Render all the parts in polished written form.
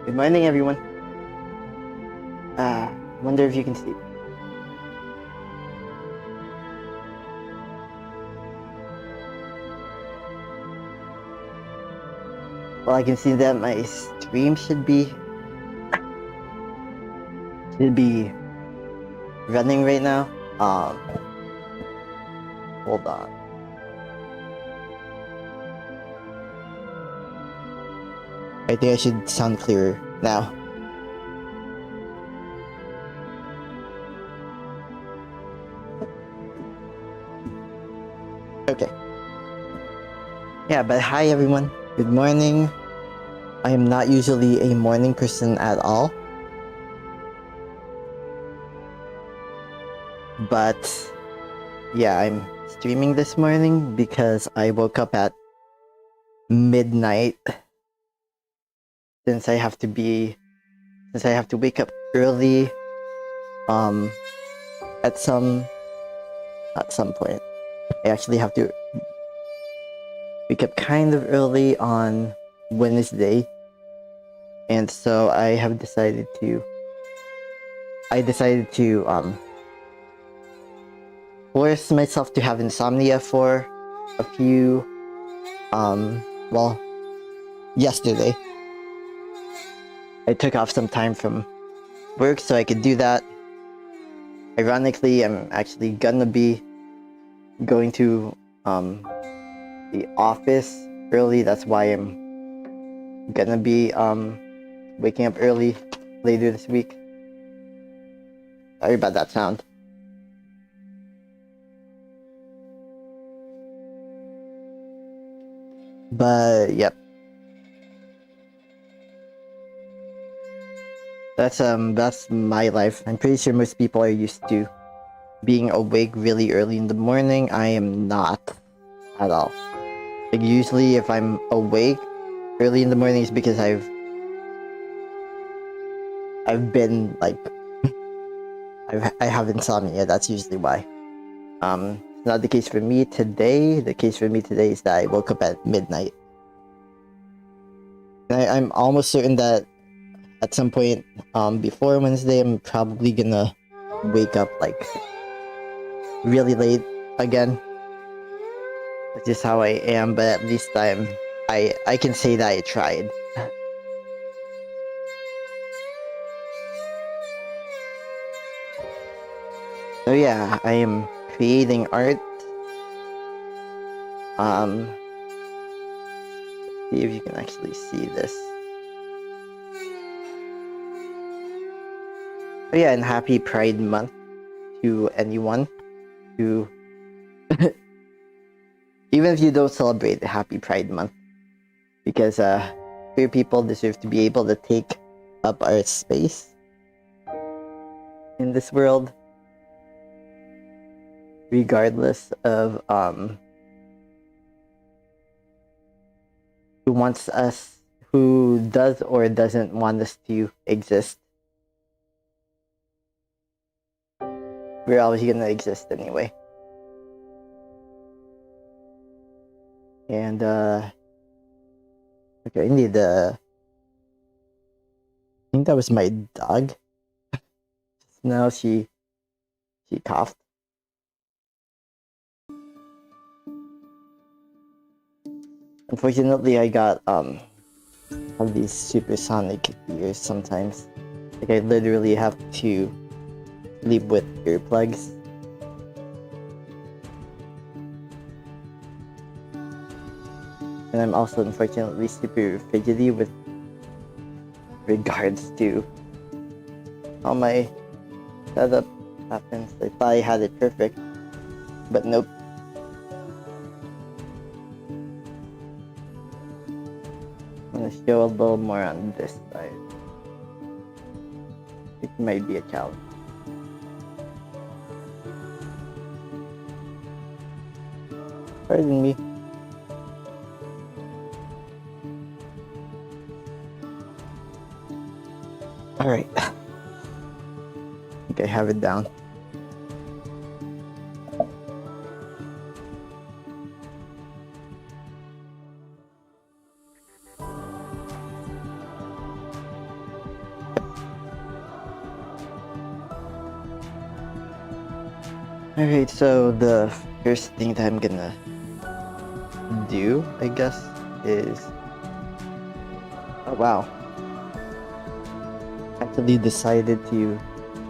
Good morning, everyone. Wonder if you can see. Well, I can see that my stream should be running right now. Hold on. I think I should sound clearer now. Okay. Yeah, but hi everyone. Good morning. I am not usually a morning person at all. But yeah, I'm streaming this morning because I woke up at midnight since I have to wake up early at some point. I actually have to wake up kind of early on Wednesday, and so I decided to force myself to have insomnia for a few yesterday. I took off some time from work so I could do that. Ironically, I'm actually gonna be going to the office early. That's why I'm gonna be waking up early later this week. Sorry about that sound. But yep. That's my life. I'm pretty sure most people are used to being awake really early in the morning. I am not at all. Like usually if I'm awake early in the morning it's because I've been like I have insomnia. That's usually why. It's not the case for me today. The case for me today is that I woke up at midnight. And I'm almost certain that at some point before Wednesday I'm probably gonna wake up like really late again. That's just how I am, but at least I can say that I tried. So yeah, I am creating art. See if you can actually see this. So yeah, and happy Pride Month to anyone who even if you don't celebrate Happy Pride Month, because queer people deserve to be able to take up our space in this world, regardless of who does or doesn't want us to exist. We're always gonna exist anyway. And okay, I think that was my dog. Now she coughed. Unfortunately, I got have these supersonic ears sometimes. Like I literally have to sleep with earplugs. And I'm also unfortunately super fidgety with regards to how my setup happens. I thought I had it perfect, but nope. I'm gonna show a little more on this side. It might be a challenge. Pardon me. Alright. I think I have it down. Alright, so the first thing that I'm gonna do, I guess, is... Oh wow. Actually decided to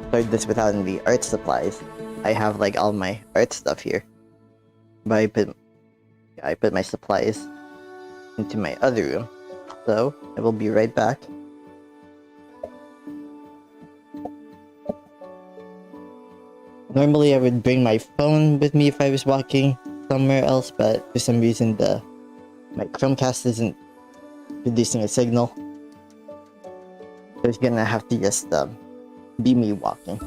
start this without any art supplies. I have like all my art stuff here. But I put my supplies into my other room. So, I will be right back. Normally I would bring my phone with me if I was walking somewhere else, but for some reason my Chromecast isn't producing a signal. So it's gonna have to just be me walking.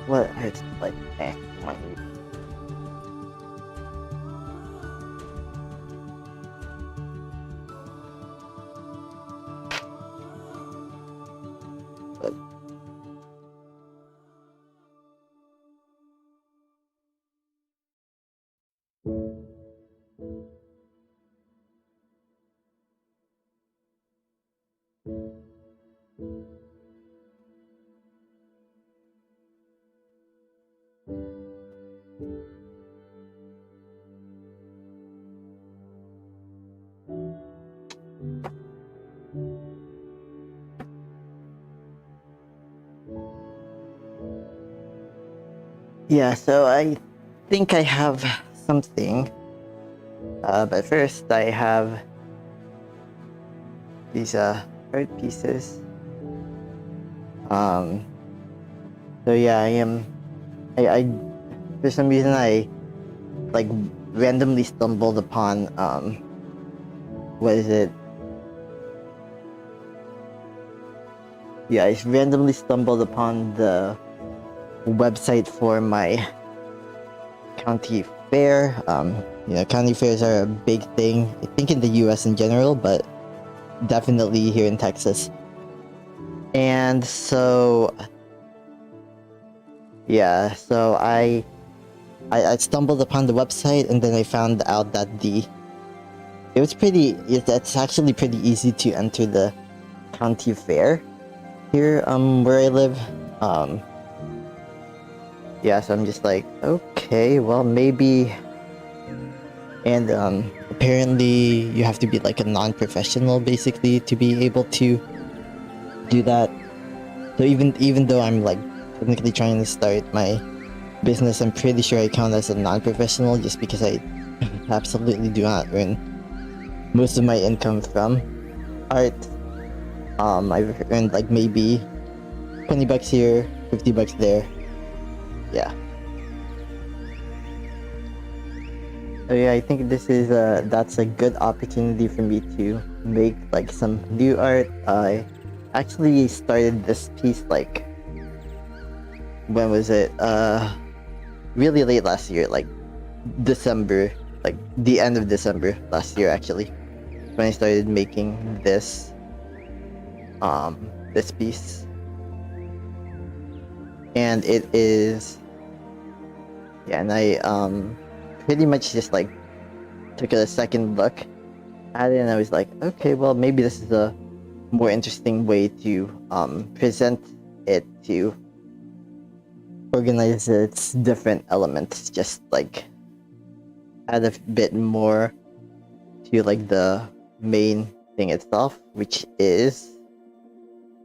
What hurts like one. But yeah, so I think I have something. But first I have these art pieces. So yeah, I for some reason I like randomly stumbled upon what is it? Yeah, I randomly stumbled upon the website for my county fair. County fairs are a big thing, I think in the US in general, but definitely here in Texas. And so yeah, so I stumbled upon the website, and then I found out that it's actually pretty easy to enter the county fair here where I live. Yeah, so I'm just like, okay, well maybe. And apparently you have to be like a non-professional basically to be able to do that. So even though I'm like technically trying to start my business, I'm pretty sure I count as a non-professional just because I absolutely do not earn most of my income from art. I've earned like maybe 20 bucks here, 50 bucks there. Yeah. So yeah, I think that's a good opportunity for me to make like some new art. I actually started this piece like, when was it? Really late last year, like December, like the end of December last year actually, when I started making this piece. And it is, yeah, and I pretty much just like took a second look at it, and I was like, okay, well maybe this is a more interesting way to present it, to organize its different elements, just like add a bit more to like the main thing itself, which is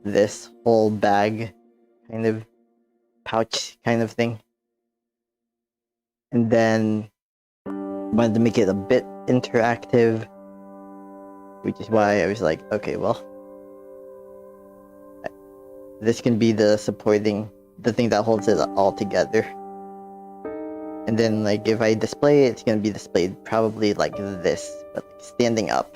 this whole bag kind of pouch kind of thing. And then wanted to make it a bit interactive, which is why I was like, okay, well, this can be the thing that holds it all together. And then, like, if I display it, it's gonna be displayed probably like this, but like standing up.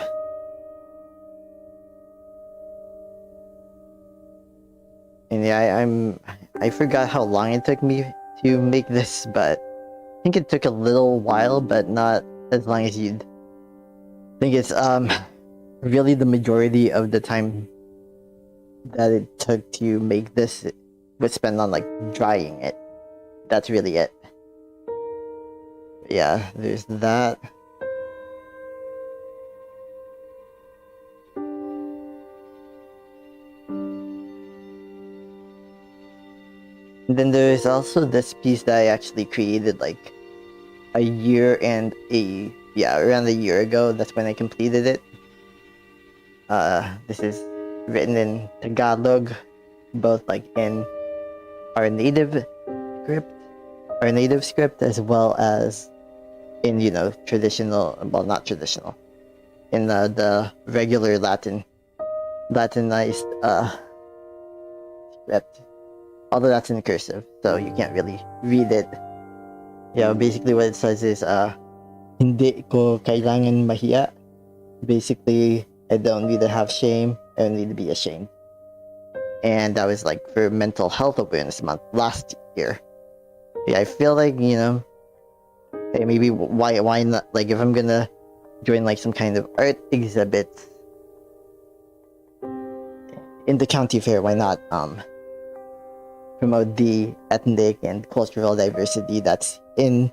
And yeah, I forgot how long it took me to make this, but I think it took a little while, but not as long as you'd think. It's really the majority of the time that it took to make this was spent on like drying it. That's really it. Yeah, there's that. And then there's also this piece that I actually created like around a year ago. That's when I completed it. This is written in Tagalog, both like in our native script, as well as in, not traditional, in the regular Latinized script. Although that's in cursive, so you can't really read it. Yeah, basically what it says is, hindi ko kailangan mahiya. Basically, I don't need to have shame, I don't need to be ashamed. And that was like for Mental Health Awareness Month last year. Yeah, I feel like, hey, maybe why not, like, if I'm gonna join like some kind of art exhibit in the county fair, why not promote the ethnic and cultural diversity that's in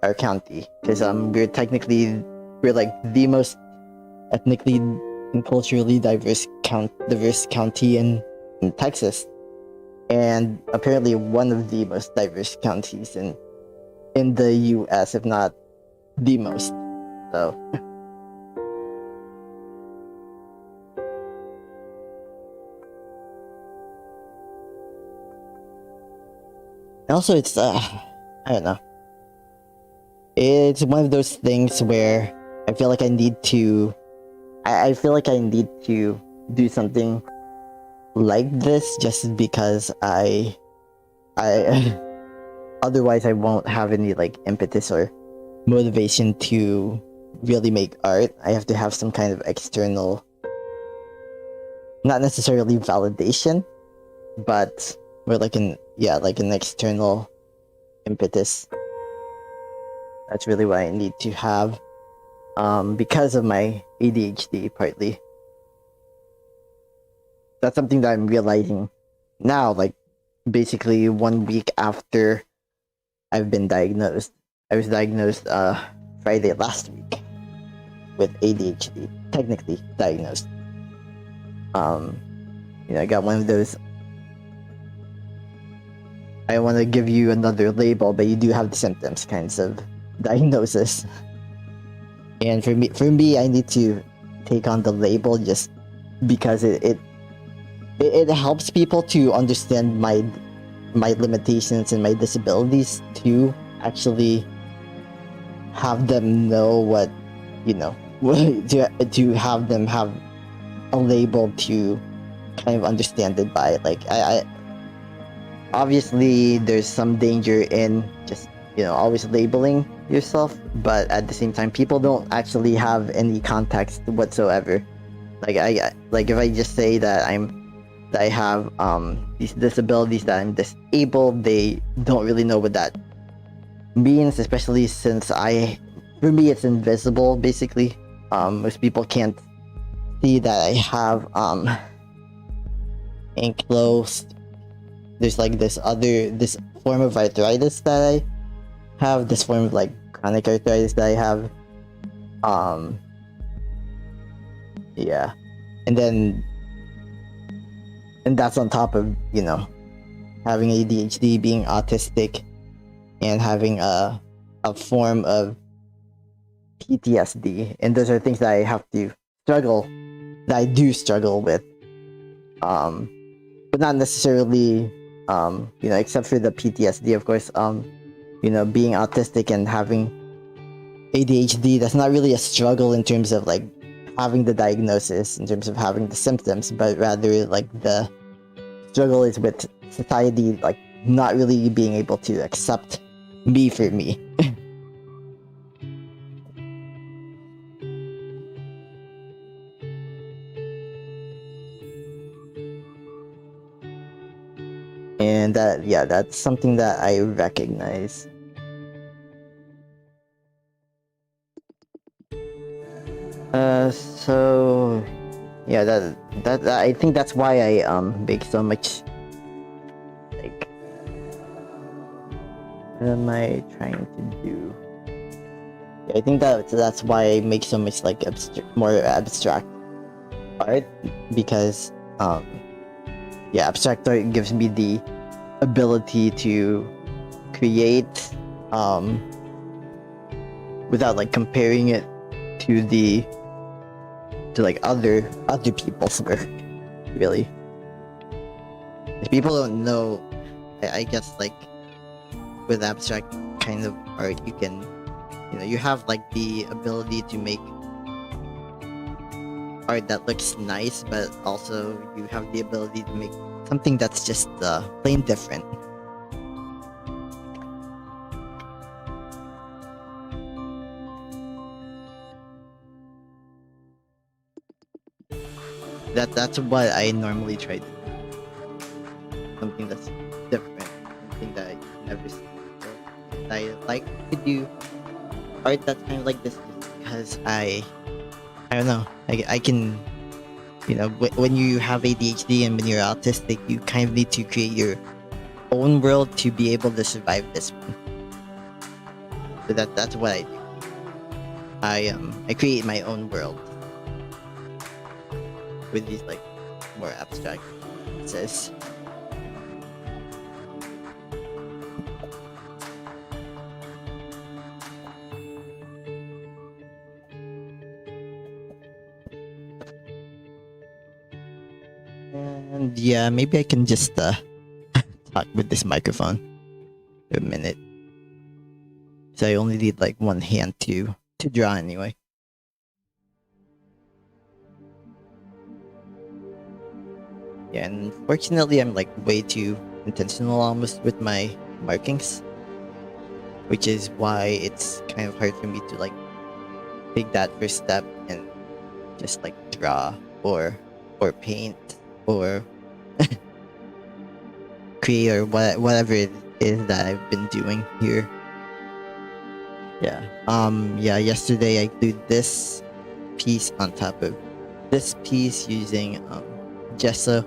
our county? Because we're like the most ethnically and culturally diverse county in Texas, and apparently one of the most diverse counties in the US, if not the most. So also, it's I don't know. It's one of those things where I feel like I need to do something like this, just because I otherwise I won't have any like impetus or motivation to really make art. I have to have some kind of external, not necessarily validation, but more like an external impetus. That's really what I need to have, because of my ADHD, partly. That's something that I'm realizing now, like basically 1 week after I've been diagnosed. I was diagnosed Friday last week with ADHD, technically diagnosed. I got one of those, I don't want to give you another label, but you do have the symptoms kinds of diagnosis. And for me, I need to take on the label just because it helps people to understand my limitations and my disabilities, to actually have them know what, to have them have a label to kind of understand it by. Like, I obviously there's some danger in just always labeling yourself, but at the same time people don't actually have any context whatsoever. Like if I just say that I have these disabilities, that I'm disabled, they don't really know what that means, especially since for me it's invisible, basically. Most people can't see that I have enclosed, there's like this form of arthritis that I have, this form of like chronic arthritis that I have. Yeah. And that's on top of, having ADHD, being autistic, and having a form of PTSD. And those are things that I do struggle with. but not necessarily, except for the PTSD, of course. Being autistic and having ADHD, that's not really a struggle in terms of like having the diagnosis, in terms of having the symptoms, but rather like the struggle is with society, like not really being able to accept me for me. And that's something that I recognize. So yeah, that I think that's why I make so much, like, what am I trying to do? Yeah, I think that's why I make so much like more abstract art, because abstract art gives me the ability to create without like comparing it to like other people's work, really. If people don't know, I guess like with abstract kind of art, you can, you have like the ability to make art that looks nice, but also you have the ability to make something that's just plain different. That's what I normally try to do. Something that's different, something that I never seen before. And I like to do art that's kind of like this because I don't know. I can, when you have ADHD and when you're autistic, you kind of need to create your own world to be able to survive this one. So that's what I do. I create my own world with these like more abstract pieces. And yeah, maybe I can just talk with this microphone for a minute. So I only need like one hand to draw anyway. Yeah, and fortunately I'm like way too intentional almost with my markings, which is why it's kind of hard for me to like take that first step and just like draw or paint or create or whatever it is that I've been doing here. Yeah, yesterday I glued this piece on top of this piece using gesso.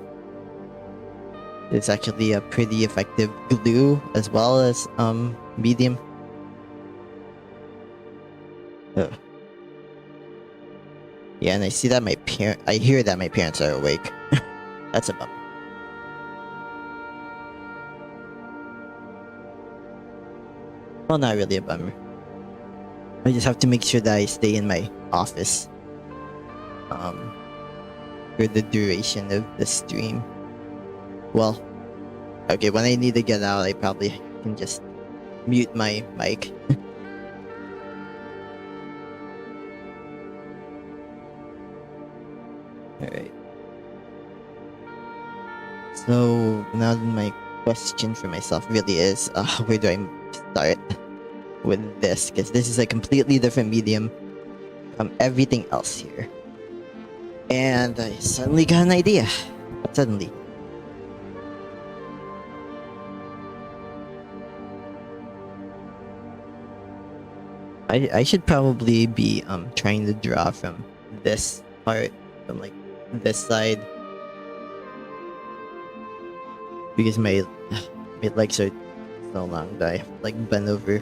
It's actually a pretty effective glue as well as medium. Ugh. Yeah, and I see that I hear that my parents are awake. That's a bummer. Well, not really a bummer. I just have to make sure that I stay in my office for the duration of the stream. Well, okay, when I need to get out, I probably can just mute my mic. Alright. So now my question for myself really is, where do I start with this? Because this is a completely different medium from everything else here. And I suddenly got an idea. Suddenly. I should probably be trying to draw from this part, from like this side, because my legs are so long that I have to like bend over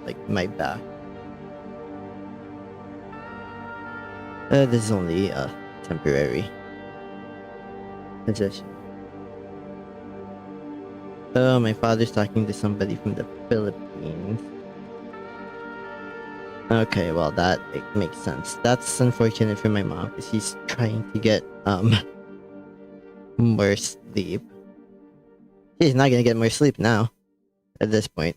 like my back. This is only a temporary position. Oh, my father's talking to somebody from the Philippines. Okay, well that makes sense. That's unfortunate for my mom because she's trying to get more sleep. She's not gonna get more sleep now. At this point.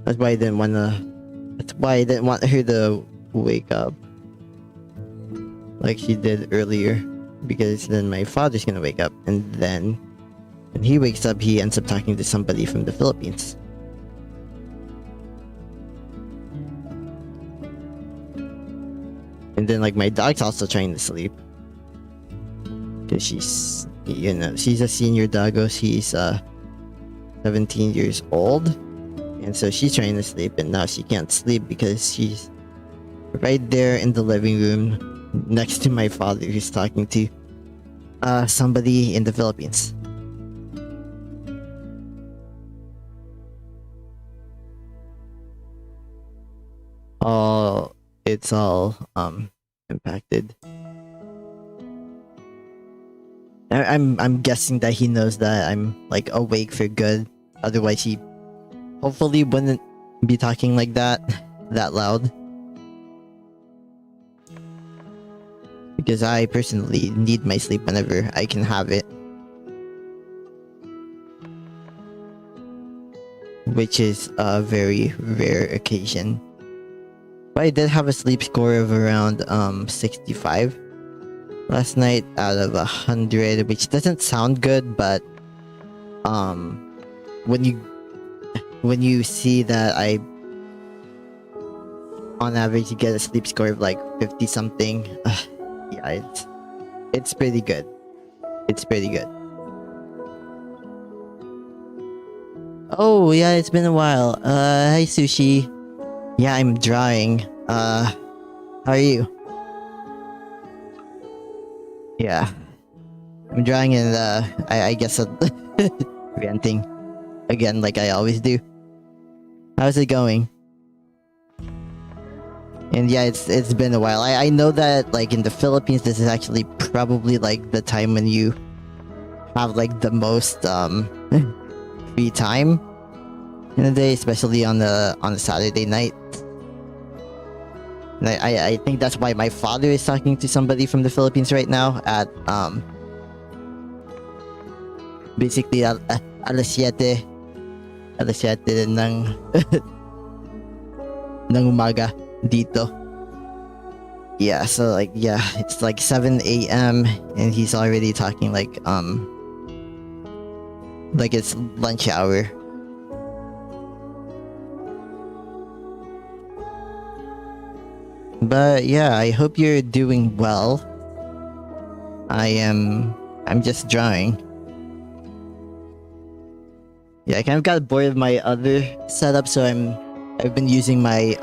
That's why I didn't want her to wake up like she did earlier, because then my father's gonna wake up, and then when he wakes up, he ends up talking to somebody from the Philippines. And then like my dog's also trying to sleep, because she's a senior doggo. She's 17 years old, and so she's trying to sleep, and now she can't sleep because she's right there in the living room next to my father, who's talking to somebody in the Philippines. It's all impacted. I'm guessing that he knows that I'm like awake for good. Otherwise, he hopefully wouldn't be talking like that loud. Because I personally need my sleep whenever I can have it. Which is a very rare occasion. But I did have a sleep score of around 65 last night out of 100, which doesn't sound good, but when you see that I on average get a sleep score of like 50 something, yeah, it's pretty good. It's pretty good. Oh yeah, it's been a while. Hi Sushi. Yeah, I'm drawing. How are you? Yeah, I'm drawing, and I guess ranting again like I always do. How's it going? And yeah, it's been a while. I know that like in the Philippines, this is actually probably like the time when you have like the most free time in the day, especially on a Saturday night. And I think that's why my father is talking to somebody from the Philippines right now at basically alas 7 ng ng umaga dito. Yeah, so like yeah, it's like 7 a.m. and he's already talking like it's lunch hour. But yeah, I hope you're doing well. I'm just drawing. Yeah, I kind of got bored of my other setup, so I've been using my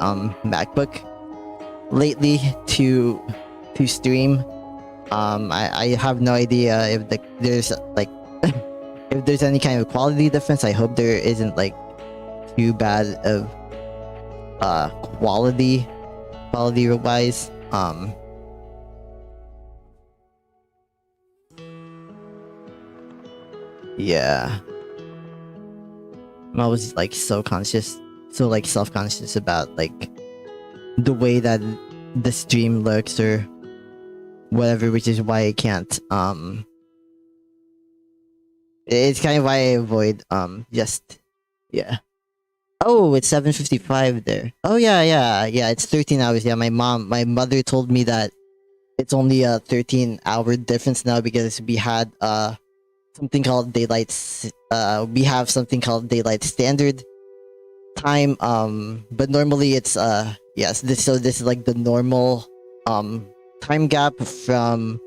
MacBook lately to stream. I have no idea if there's like if there's any kind of quality difference. I hope there isn't like too bad of quality wise. Yeah, I'm always like so self-conscious about like the way that the stream looks or whatever, which is why I can't it's kind of why I avoid just yeah. Oh, it's 7:55 there. Oh yeah, it's 13 hours. Yeah, my mother told me that it's only a 13-hour difference now because we had something called we have something called daylight standard time, but normally it's yes, this is like the normal time gap from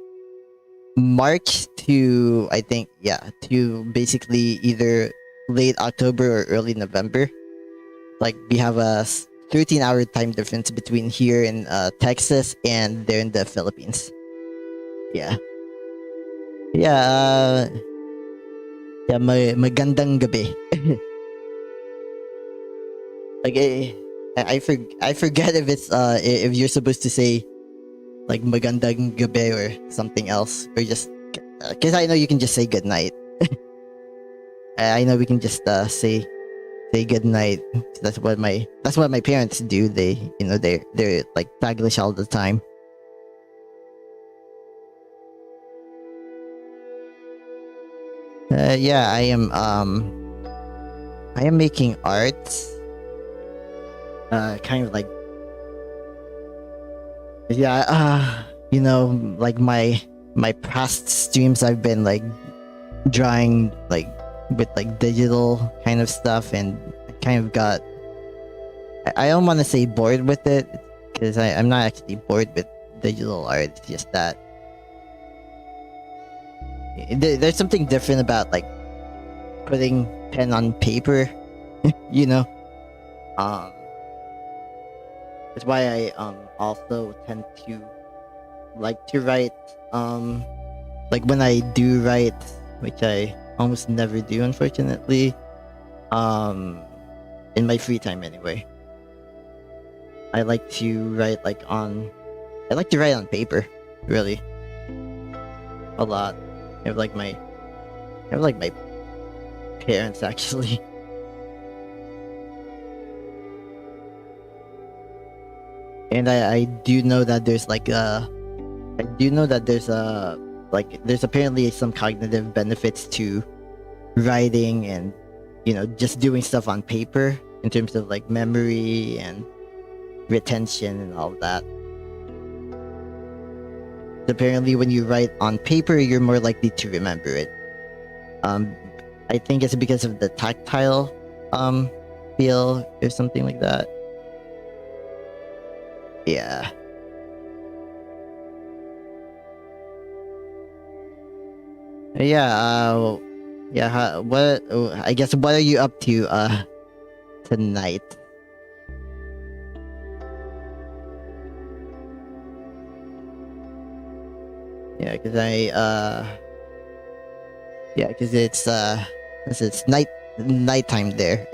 March to I think to basically either late October or early November. Like we have a 13-hour time difference between here in Texas and there in the Philippines. Yeah. Yeah. Yeah, magandang gabi. Like I forget if it's if you're supposed to say like magandang gabi or something else, or just because I know you can just say good night. I know we can just say good night. That's what my parents do. They're like Taglish all the time. Yeah, I am making art. Kind of like, yeah, you know, like my past streams, I've been like drawing like with like digital kind of stuff, and I kind of got, I don't want to say bored with it, because I'm not actually bored with digital art. It's just that there's something different about like putting pen on paper, you know. Um, that's why I also tend to like to write. Like when I do write, which I almost never do, unfortunately. In my free time anyway, I like to write like on. I like to write on paper, really, a lot. I have like my parents actually. And I do know that there's like I do know that there's there's apparently some cognitive benefits to writing and, you know, just doing stuff on paper in terms of like memory and retention and all that. Apparently when you write on paper, you're more likely to remember it. I think it's because of the tactile feel or something like that. Yeah. Yeah, yeah, what, I guess, what are you up to, tonight? Yeah, cause yeah, cause it's nighttime there.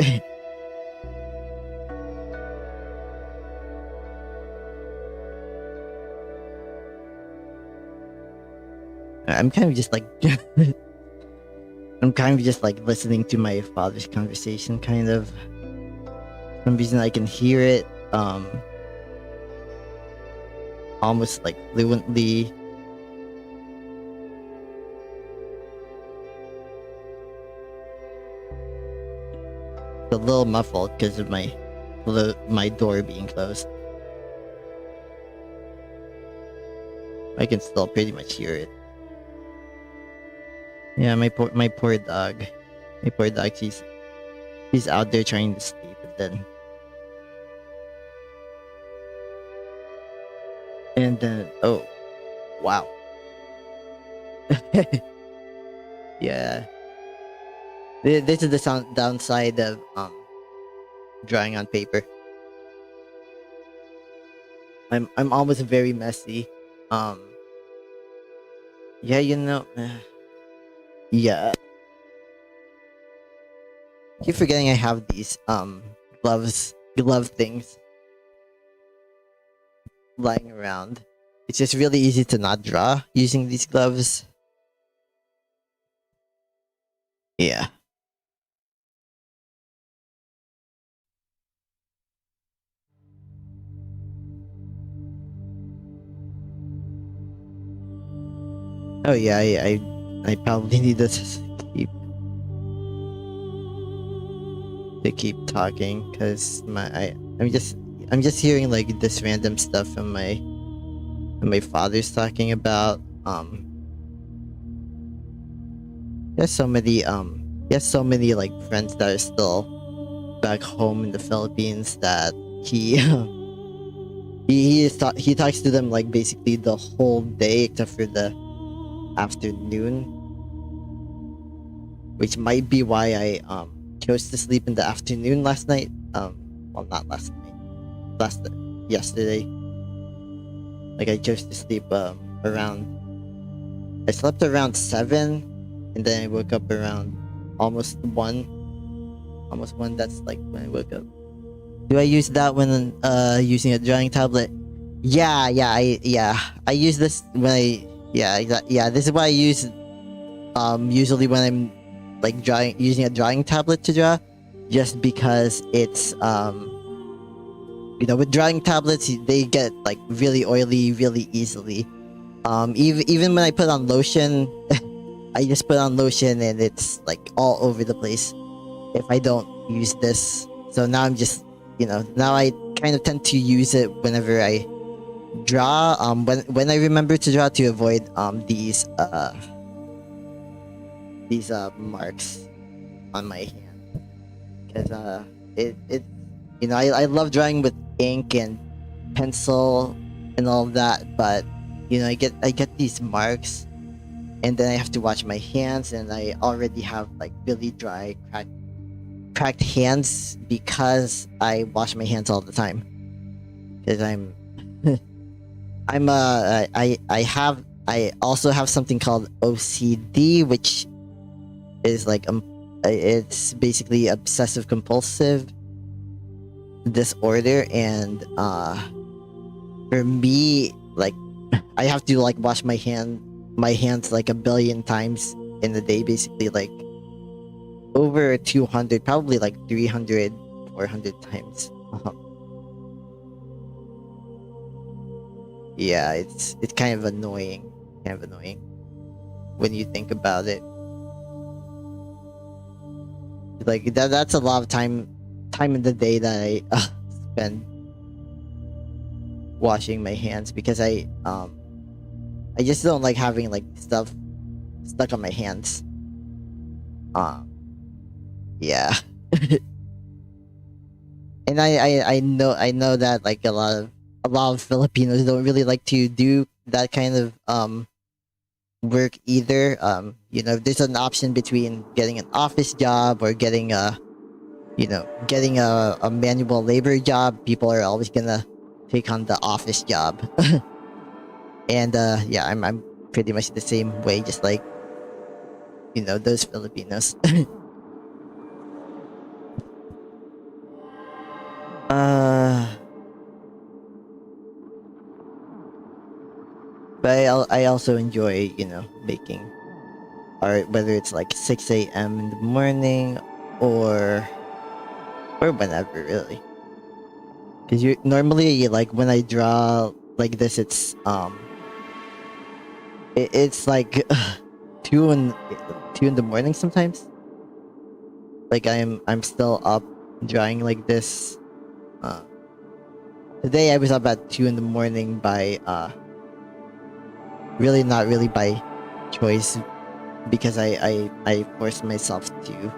I'm kind of just like I'm kind of just like listening to my father's conversation, kind of. For some reason I can hear it almost like fluently. It's a little muffled because of my door being closed. I can still pretty much hear it. Yeah, my poor dog. My poor dog, she's out there trying to sleep, and then oh, wow. Yeah. This is the downside of drawing on paper. I'm almost very messy. Yeah, you know. Yeah. I keep forgetting I have these glove things lying around. It's just really easy to not draw using these gloves. Yeah. Oh yeah, I probably need to keep talking, because I'm just hearing like this random stuff from my father's talking about. There's so many like friends that are still back home in the Philippines that he talks to them like basically the whole day except for the afternoon, which might be why I chose to sleep in the afternoon last night. Well, not last night, yesterday. Like I chose to sleep I slept around 7, and then I woke up around almost 1. That's like when I woke up. Do I use that when using a drawing tablet? Yeah, I use this when this is what I use usually when I'm like using a drawing tablet to draw, just because it's you know, with drawing tablets they get like really oily really easily. Even when I put on lotion I just put on lotion and it's like all over the place if I don't use this. So now I'm just, now I kind of tend to use it whenever I draw. When I remember to draw, to avoid these marks on my hand, because it I love drawing with ink and pencil and all that, but I get these marks, and then I have to wash my hands, and I already have like really dry, cracked hands because I wash my hands all the time. Because I also have something called OCD, which is like it's basically obsessive compulsive disorder, and for me, like, I have to like wash my hands like a billion times in a day, basically, like over 200, probably like 300, 400 times. Yeah, it's kind of annoying when you think about it. Like that's a lot of time in the day that I spend washing my hands, because I just don't like having like stuff stuck on my hands. Yeah. And I know that like a lot of Filipinos don't really like to do that kind of work either. If there's an option between getting an office job or getting a manual labor job, people are always gonna take on the office job. And yeah, I'm pretty much the same way, just like those Filipinos. But I also enjoy making art, whether it's like 6 a.m. in the morning or whenever, really. Because normally, like, when I draw like this, it's it's like 2 in the morning sometimes. Like I'm still up drawing like this. Today I was up at 2 in the morning by really not really by choice, because I forced myself to.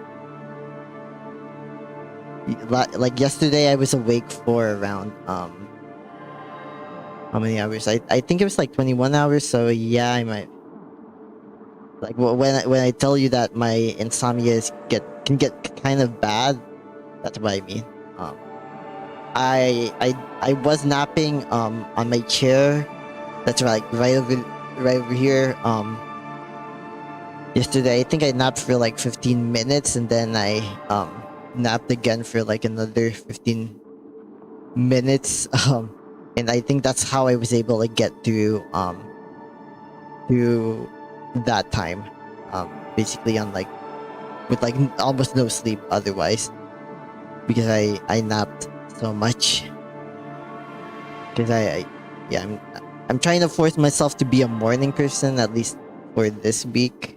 Like yesterday I was awake for around how many hours? I think it was like 21 hours. So yeah, I might, like, when I tell you that my insomnia can get kind of bad, that's what I mean. I was napping on my chair. That's right over here. Yesterday I think I napped for like 15 minutes, and then I napped again for like another 15 minutes. And I think that's how I was able to get through that time. Basically on like with like almost no sleep otherwise, because I napped so much. Because I'm trying to force myself to be a morning person, at least for this week.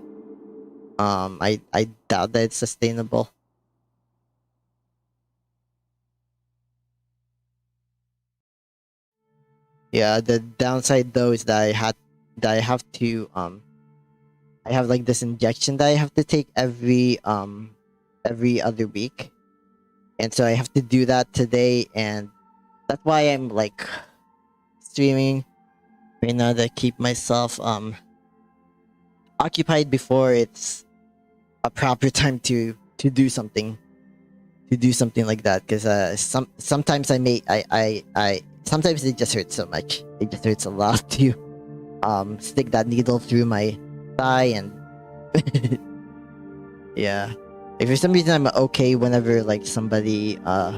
I doubt that it's sustainable. Yeah, the downside though is that I have to I have like this injection that I have to take every other week. And so I have to do that today, and that's why I'm like streaming right now, to keep myself occupied before it's a proper time to do something like that. Because sometimes sometimes it just hurts so much. It just hurts a lot to stick that needle through my thigh, and yeah. If for some reason I'm okay whenever like somebody I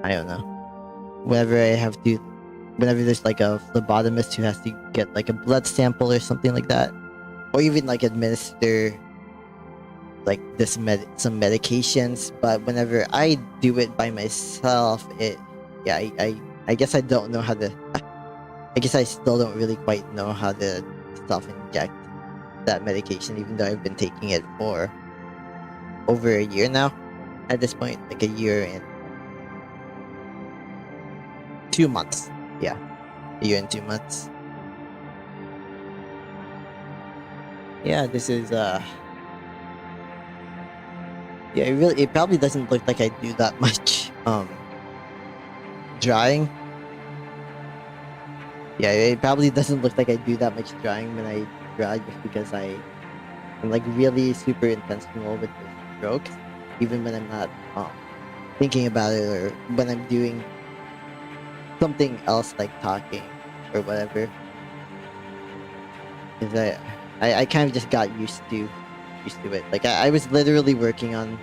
don't know, whenever there's like a phlebotomist who has to get like a blood sample or something like that, or even like administer like some medications. But whenever I do it by myself, I guess I don't know how to I guess I still don't really quite know how to self-inject. that medication, even though I've been taking it for over a year now. At this point, like a year and 2 months. Yeah, a year and 2 months. Yeah, this is yeah, it probably doesn't look like I do that much drawing. Yeah, it probably doesn't look like I do that much drawing when I draw, just because I'm like really super intentional with the strokes, even when I'm not thinking about it, or when I'm doing something else like talking or whatever. Because I kind of just got used to it. Like I was literally working on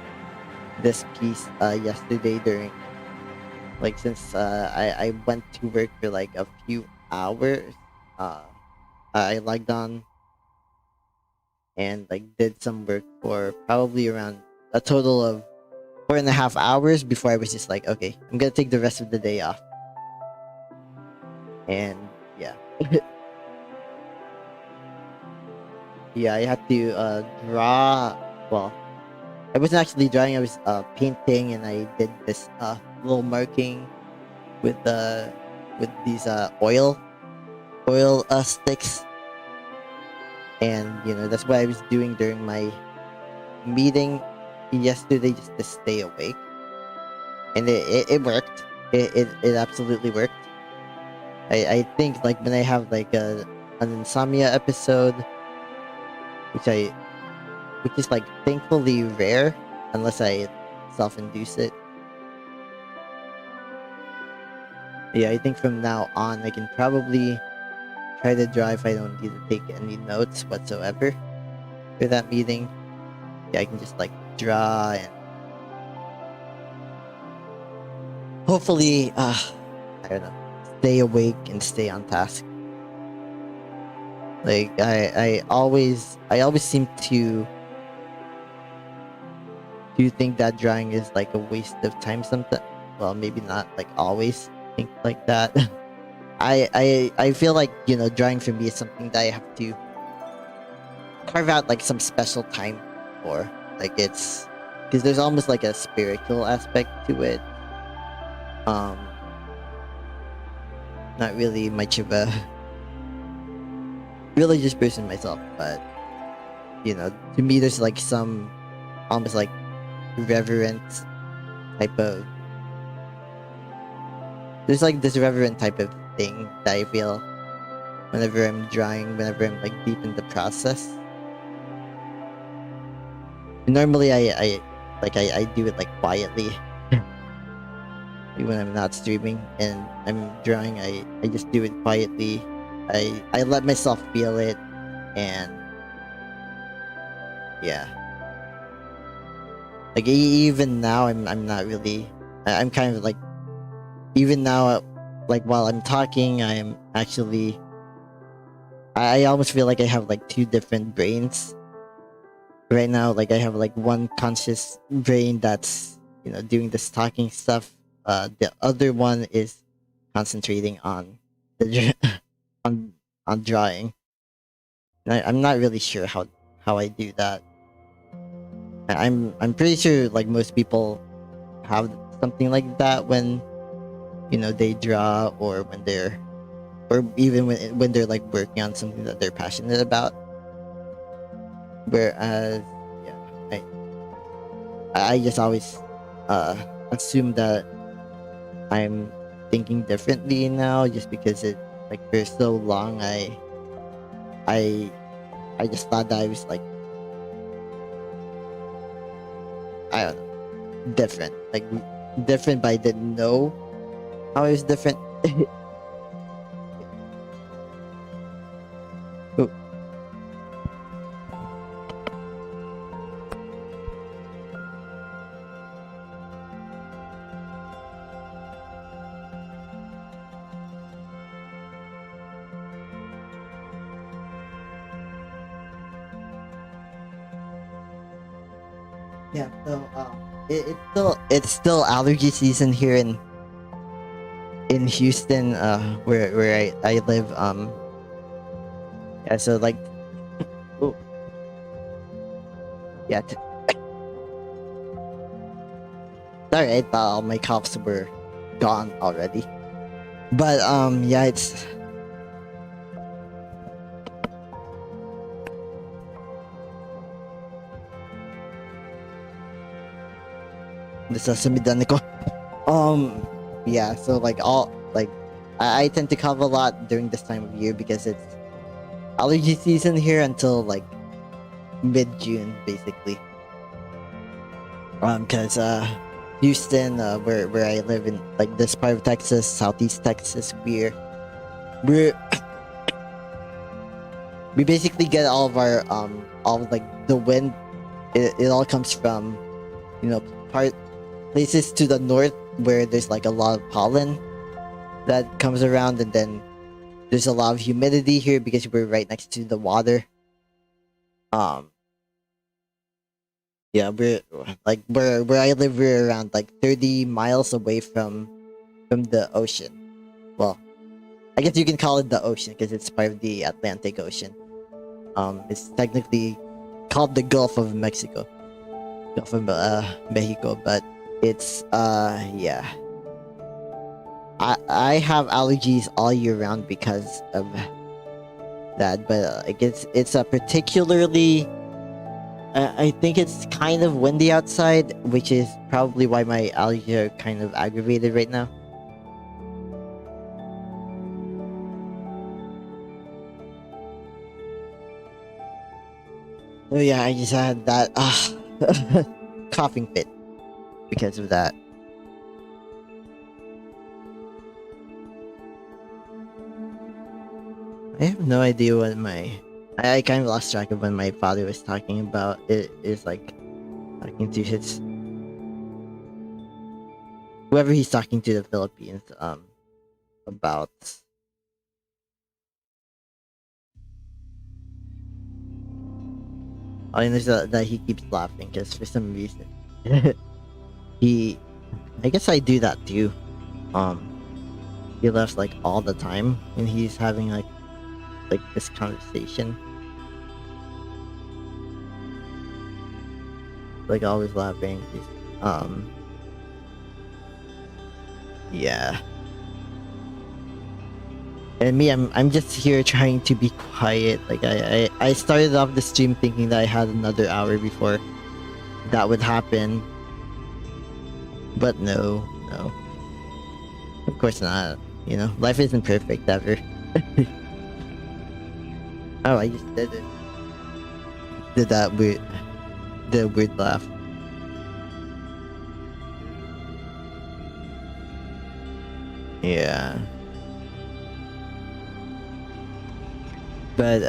this piece yesterday during, like, since I went to work for like a few hours. I logged on and like did some work for probably around a total of 4.5 hours before I was just like, okay, I'm gonna take the rest of the day off. And yeah. Yeah, I had to draw. Well, I wasn't actually drawing, I was painting, and I did this little marking with these oil sticks. And that's what I was doing during my meeting yesterday, just to stay awake. And it worked. It absolutely worked. I think, like, when I have like an insomnia episode, which is like thankfully rare, unless I self-induce it. Yeah, I think from now on I can probably try to draw if I don't need to take any notes whatsoever for that meeting. Yeah, I can just like draw and hopefully I don't know, stay awake and stay on task. Like I always seem to think that drawing is like a waste of time sometimes. Well, maybe not like always think like that. I feel like, drawing for me is something that I have to carve out like some special time for. Like, it's because there's almost like a spiritual aspect to it. Not really much of a religious person myself, but to me there's like some almost like reverent type of this reverent type of thing that I feel whenever I'm drawing, whenever I'm like deep in the process. Normally I do it like quietly. When I'm not streaming and I'm drawing, I just do it quietly. I let myself feel it, and yeah. Like even now I'm not really, I'm kind of like, even now, like while I'm talking, I'm actually, I almost feel like I have like two different brains right now. Like I have like one conscious brain that's doing this talking stuff. The other one is concentrating on the on drawing. And I'm not really sure how I do that. I'm pretty sure like most people have something like that when they draw, or when they're, or even when they're like working on something that they're passionate about. Whereas yeah, I just always assume that I'm thinking differently now, just because it, like, for so long I just thought that I was like, I don't know, different, like different, but I didn't know how I was different. Oh. Yeah, so it's still allergy season here in Houston, where I live. Yeah, so like, oh, yet. Alright, all my coughs were gone already. But yeah, it's the sesame ko. Yeah, so like I tend to cough a lot during this time of year because it's allergy season here until like mid-June basically. Cause Houston, where I live in like this part of Texas, Southeast Texas, we basically get all of our all of, like the wind. It all comes from, you know, places to the north where there's like a lot of pollen that comes around, and then there's a lot of humidity here because we're right next to the water. Yeah, we're like where I live, we're around like 30 miles away from the ocean. Well, I guess you can call it the ocean because it's part of the Atlantic Ocean. It's technically called the Gulf of Mexico, Gulf of Mexico, but it's yeah. I have allergies all year round because of that, but like it's a particularly I think it's kind of windy outside, which is probably why my allergies are kind of aggravated right now. So yeah, I just had that coughing fit because of that. I have no idea what I kind of lost track of when my father was talking about. It is like talking to his whoever he's talking to the Philippines about. I know that he keeps laughing because for some reason I guess I do that too. He laughs like all the time when he's having like this conversation. Like always laughing. Yeah. And me, I'm just here trying to be quiet. Like I started off the stream thinking that I had another hour before that would happen. But no. Of course not. You know, life isn't perfect ever. Oh, I just did it. Did that weird laugh. Yeah. But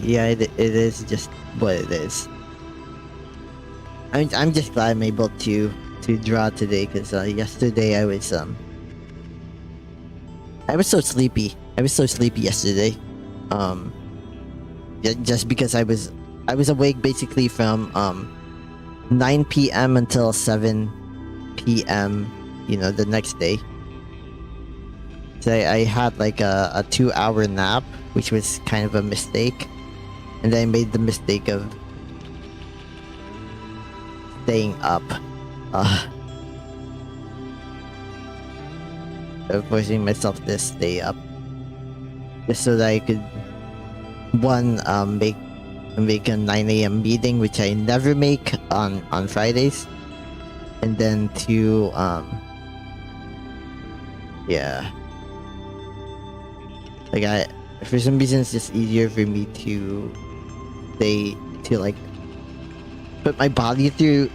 yeah, it is just what it is. I'm just glad I'm able to draw today because yesterday I was so sleepy. I was so sleepy yesterday. Just because I was awake basically from 9 p.m. until 7 p.m. you know, the next day. So I had like a 2-hour nap, which was kind of a mistake, and then I made the mistake of staying up, forcing myself to stay up just so that I could make a 9 a.m. meeting, which I never make on Fridays, and then to yeah, like for some reason it's just easier for me to like put my body through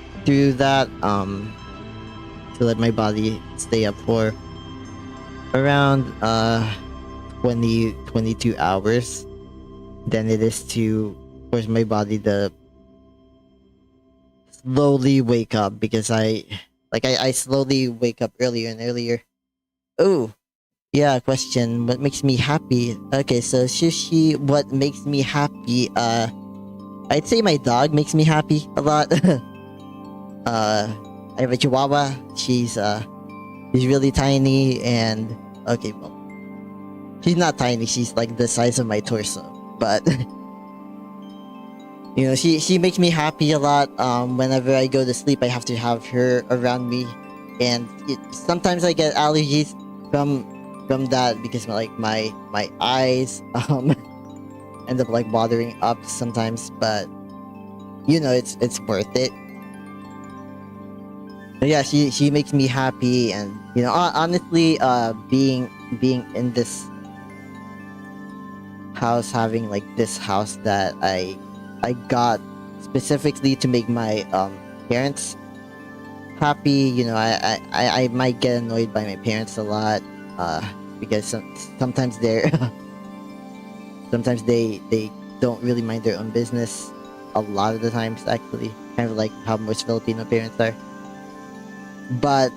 that to let my body stay up for around 22 hours than it is to force my body to slowly wake up, because I slowly wake up earlier and earlier. Oh, yeah, question. What makes me happy? Okay, so Sushi, what makes me happy? I'd say my dog makes me happy a lot. I have a Chihuahua. She's really tiny, and okay, well, she's not tiny. She's like the size of my torso, but You know, she makes me happy a lot. Whenever I go to sleep, I have to have her around me, and sometimes I get allergies from that because like my eyes end up like bothering up sometimes. But you know, it's worth it. But yeah, she makes me happy, and you know, honestly, being in this house, having like this house that I got specifically to make my parents happy. You know, I might get annoyed by my parents a lot, because sometimes they're sometimes they don't really mind their own business. A lot of the times, actually, kind of like how most Filipino parents are. But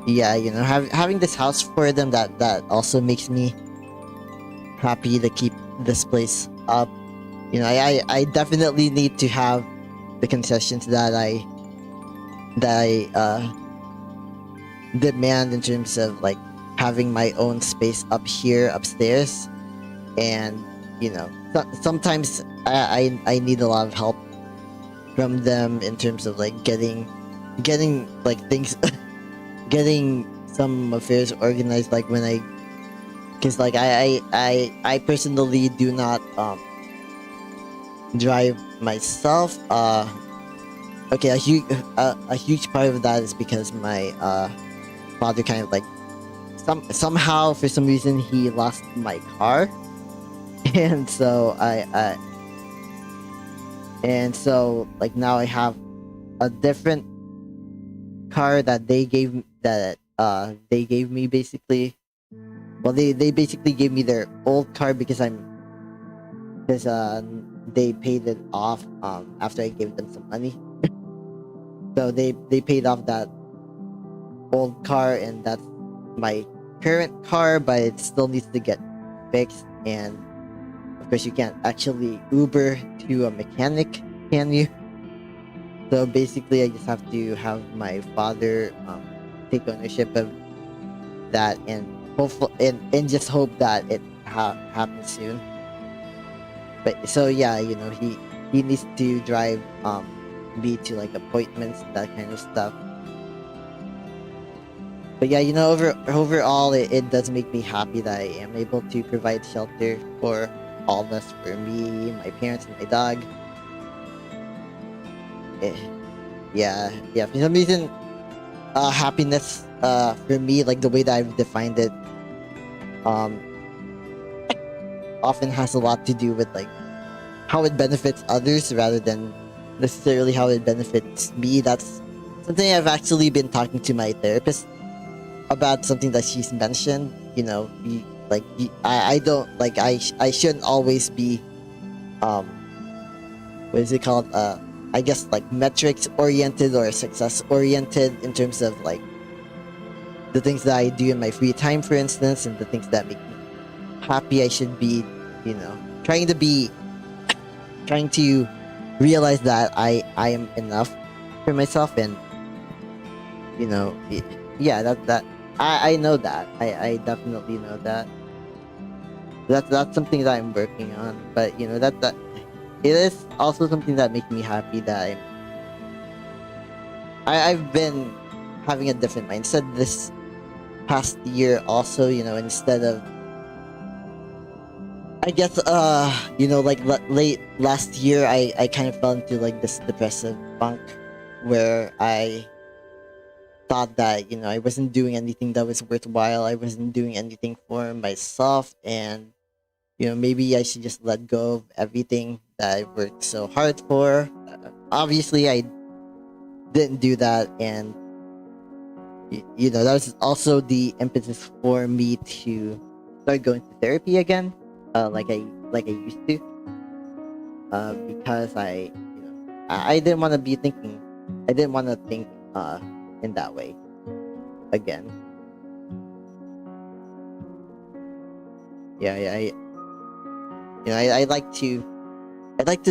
yeah, you know, having this house for them, that also makes me happy to keep this place up. You know, I definitely need to have the concessions that I demand in terms of like having my own space up here upstairs. And you know, sometimes I need a lot of help from them in terms of like getting like things getting some affairs organized, like when I because like I personally do not drive myself. Okay, a huge part of that is because my father kind of like somehow for some reason he lost my car. And so I like now I have a different car that they gave me basically. Well, they basically gave me their old car because they paid it off after I gave them some money. So they paid off that old car, and that's my current car, but it still needs to get fixed. And of course, you can't actually Uber to a mechanic, can you? So basically, I just have to have my father take ownership of that, and hopefully, and just hope that it happens soon. But so yeah, you know, he needs to drive me to like appointments, that kind of stuff. But yeah, you know, overall, it does make me happy that I am able to provide shelter for all of us, for me, my parents, and my dog. Eh, yeah, yeah. For some reason, happiness, for me, like the way that I've defined it, um, often has a lot to do with like how it benefits others rather than necessarily how it benefits me. That's something I've actually been talking to my therapist about, something that she's mentioned. You know, I don't like I shouldn't always be what is it called, I guess like metrics oriented or success oriented in terms of like the things that I do in my free time, for instance, and the things that make me happy. I should be, you know, trying to realize that I am enough for myself. And you know, yeah, that I know that I definitely know that that's something that I'm working on. But you know, that it is also something that makes me happy that I've been having a different mindset this past year also. You know, instead of, I guess, you know, like late last year, I kind of fell into like this depressive funk where I thought that, you know, I wasn't doing anything that was worthwhile. I wasn't doing anything for myself, and you know, maybe I should just let go of everything that I worked so hard for. Obviously, I didn't do that, and you know, that was also the impetus for me to start going to therapy again, like I used to, because you know, I didn't want to be thinking, I didn't want to think in that way again. Yeah, you know, I like to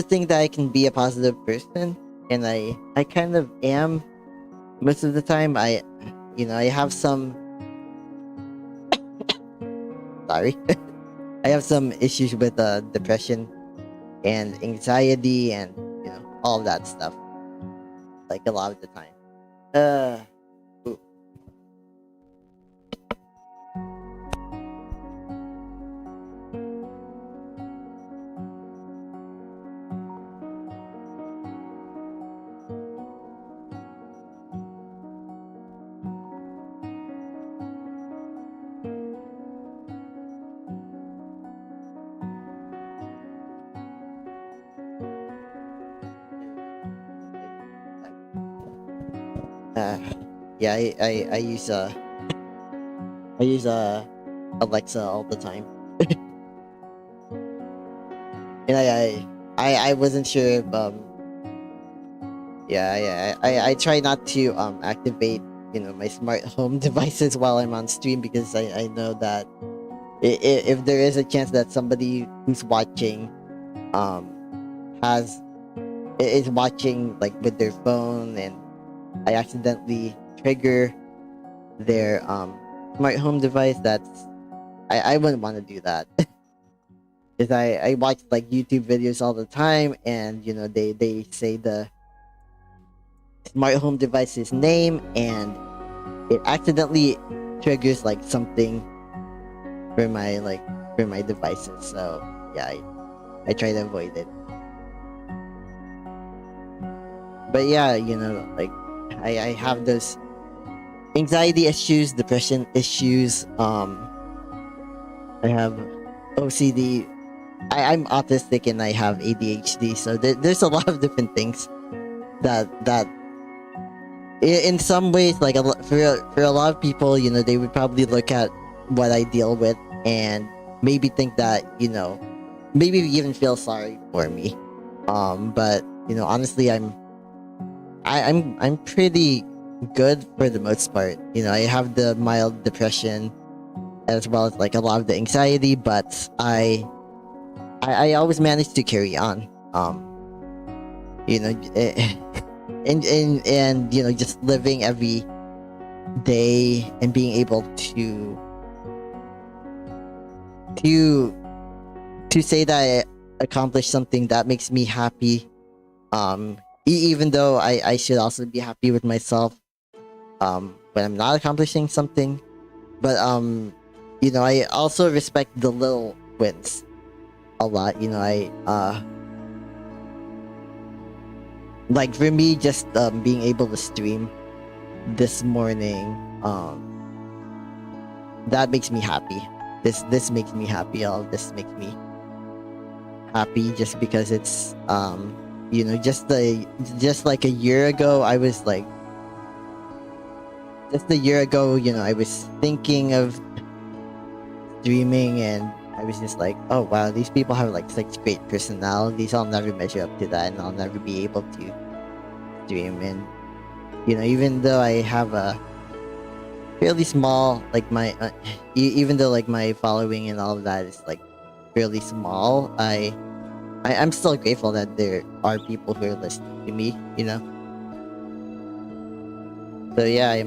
think that I can be a positive person, and I kind of am most of the time. You know, I have some, sorry, I have some issues with depression, and anxiety and all that stuff, like a lot of the time. Ooh. uh yeah, I use Alexa all the time. And I wasn't sure if I try not to activate my smart home devices while I'm on stream, because I know that if there is a chance that somebody who's watching um has is watching like with their phone, and I accidentally trigger their smart home device, I wouldn't want to do that. Because I watch like YouTube videos all the time, and they say the smart home device's name, and it accidentally triggers like something for my devices. So yeah, I try to avoid it. But yeah, like I have those anxiety issues, depression issues. I have OCD. I'm autistic and I have ADHD. So there's a lot of different things that in some ways, like for a lot of people, they would probably look at what I deal with and maybe think that maybe even feel sorry for me. But honestly, I'm pretty good for the most part. I have the mild depression as well as like a lot of the anxiety, but I always manage to carry on. You know, and just living every day and being able to to say that I accomplished something that makes me happy. Even though I should also be happy with myself when I'm not accomplishing something. But I also respect the little wins a lot. I like for me, just being able to stream this morning, that makes me happy. This makes me happy. All of this makes me happy just because it's just like a year ago, I was like, just a year ago, I was thinking of streaming, and I was just like, oh wow, these people have like such great personalities. I'll never measure up to that, and I'll never be able to stream. And even though I have a fairly small, like my even though like my following and all of that is like fairly small, I'm still grateful that there are people who are listening to me. So yeah,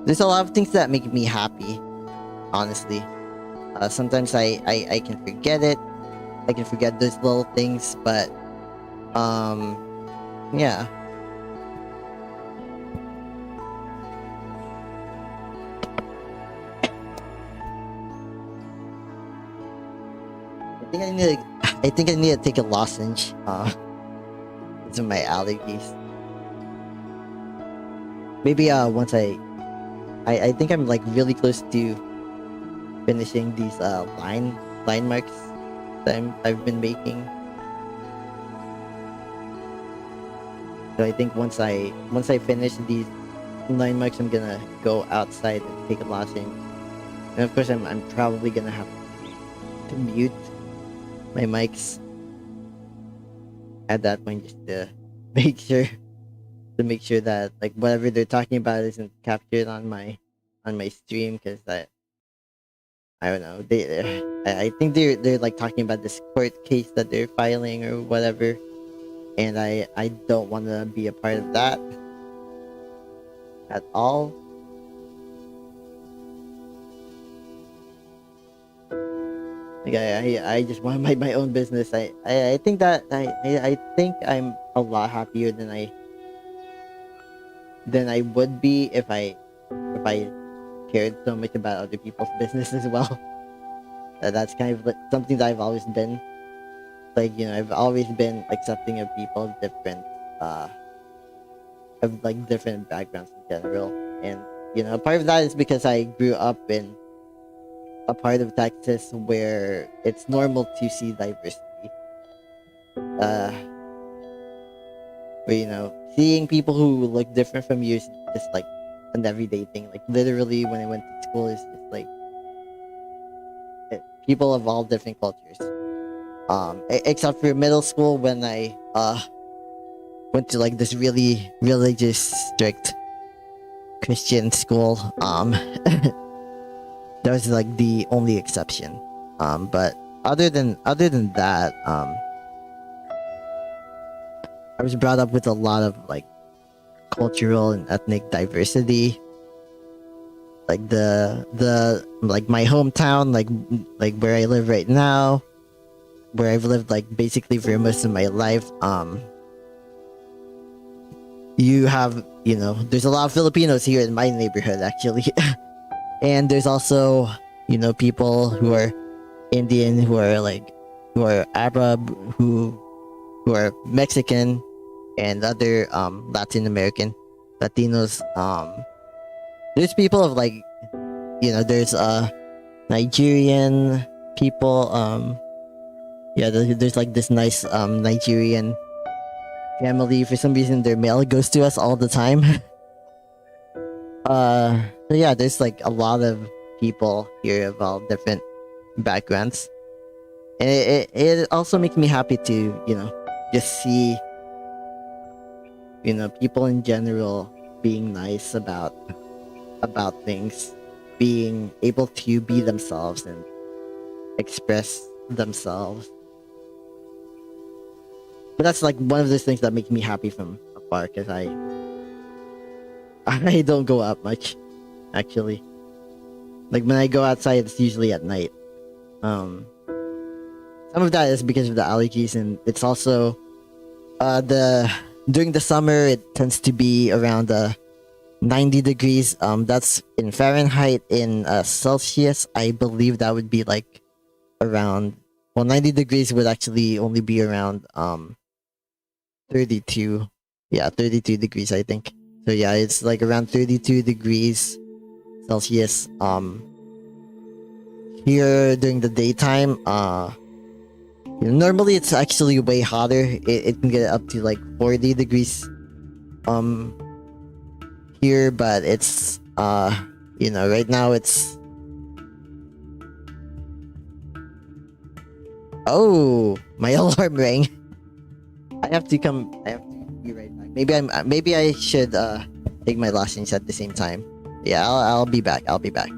there's a lot of things that make me happy, honestly. Sometimes I can forget it. I can forget those little things, but yeah. I think I need to take a lozenge to my allergies. Maybe once I think I'm like really close to finishing these line marks that I've been making. So I think once I finish these line marks, I'm gonna go outside and take a lozenge. And of course, I'm probably gonna have to mute my mics at that point, just to make sure that like whatever they're talking about isn't captured on my stream, because I don't know, I think they're like talking about this court case that they're filing or whatever, and I don't want to be a part of that at all. Like I just want my own business. I think that I think I'm a lot happier than I would be if I cared so much about other people's business as well. That's kind of like something that I've always been. Like, I've always been accepting of people uh of like different backgrounds in general. And part of that is because I grew up in a part of Texas where it's normal to see diversity. Uh where seeing people who look different from you is just like an everyday thing. Like literally when I went to school, it's just like people of all different cultures. Except for middle school when I went to like this really religious, strict Christian school. That was like the only exception. But other than that, I was brought up with a lot of like cultural and ethnic diversity. Like the like my hometown, like where I live right now, where I've lived like basically for most of my life. You have there's a lot of Filipinos here in my neighborhood actually. And there's also people who are Indian, who are Arab, who are Mexican, and other Latin American Latinos. There's people of like there's Nigerian people. Yeah, there's like this nice Nigerian family. For some reason their mail goes to us all the time. So yeah, there's like a lot of people here of all different backgrounds, and it also makes me happy to just see people in general being nice about things, being able to be themselves and express themselves. But that's like one of those things that make me happy from afar, because I don't go out much, actually. Like when I go outside, it's usually at night. Some of that is because of the allergies, and it's also the during the summer it tends to be around 90 degrees. That's in Fahrenheit. In Celsius, I believe that would be like around 90 degrees would actually only be around 32. Yeah, 32 degrees, I think. So yeah, it's like around 32 degrees Celsius here during the daytime. Normally it's actually way hotter. It can get up to like 40 degrees here, but it's right now it's oh, my alarm rang. I have to be right back. Maybe I should take my lashings at the same time. Yeah, I'll be back. I'll be back.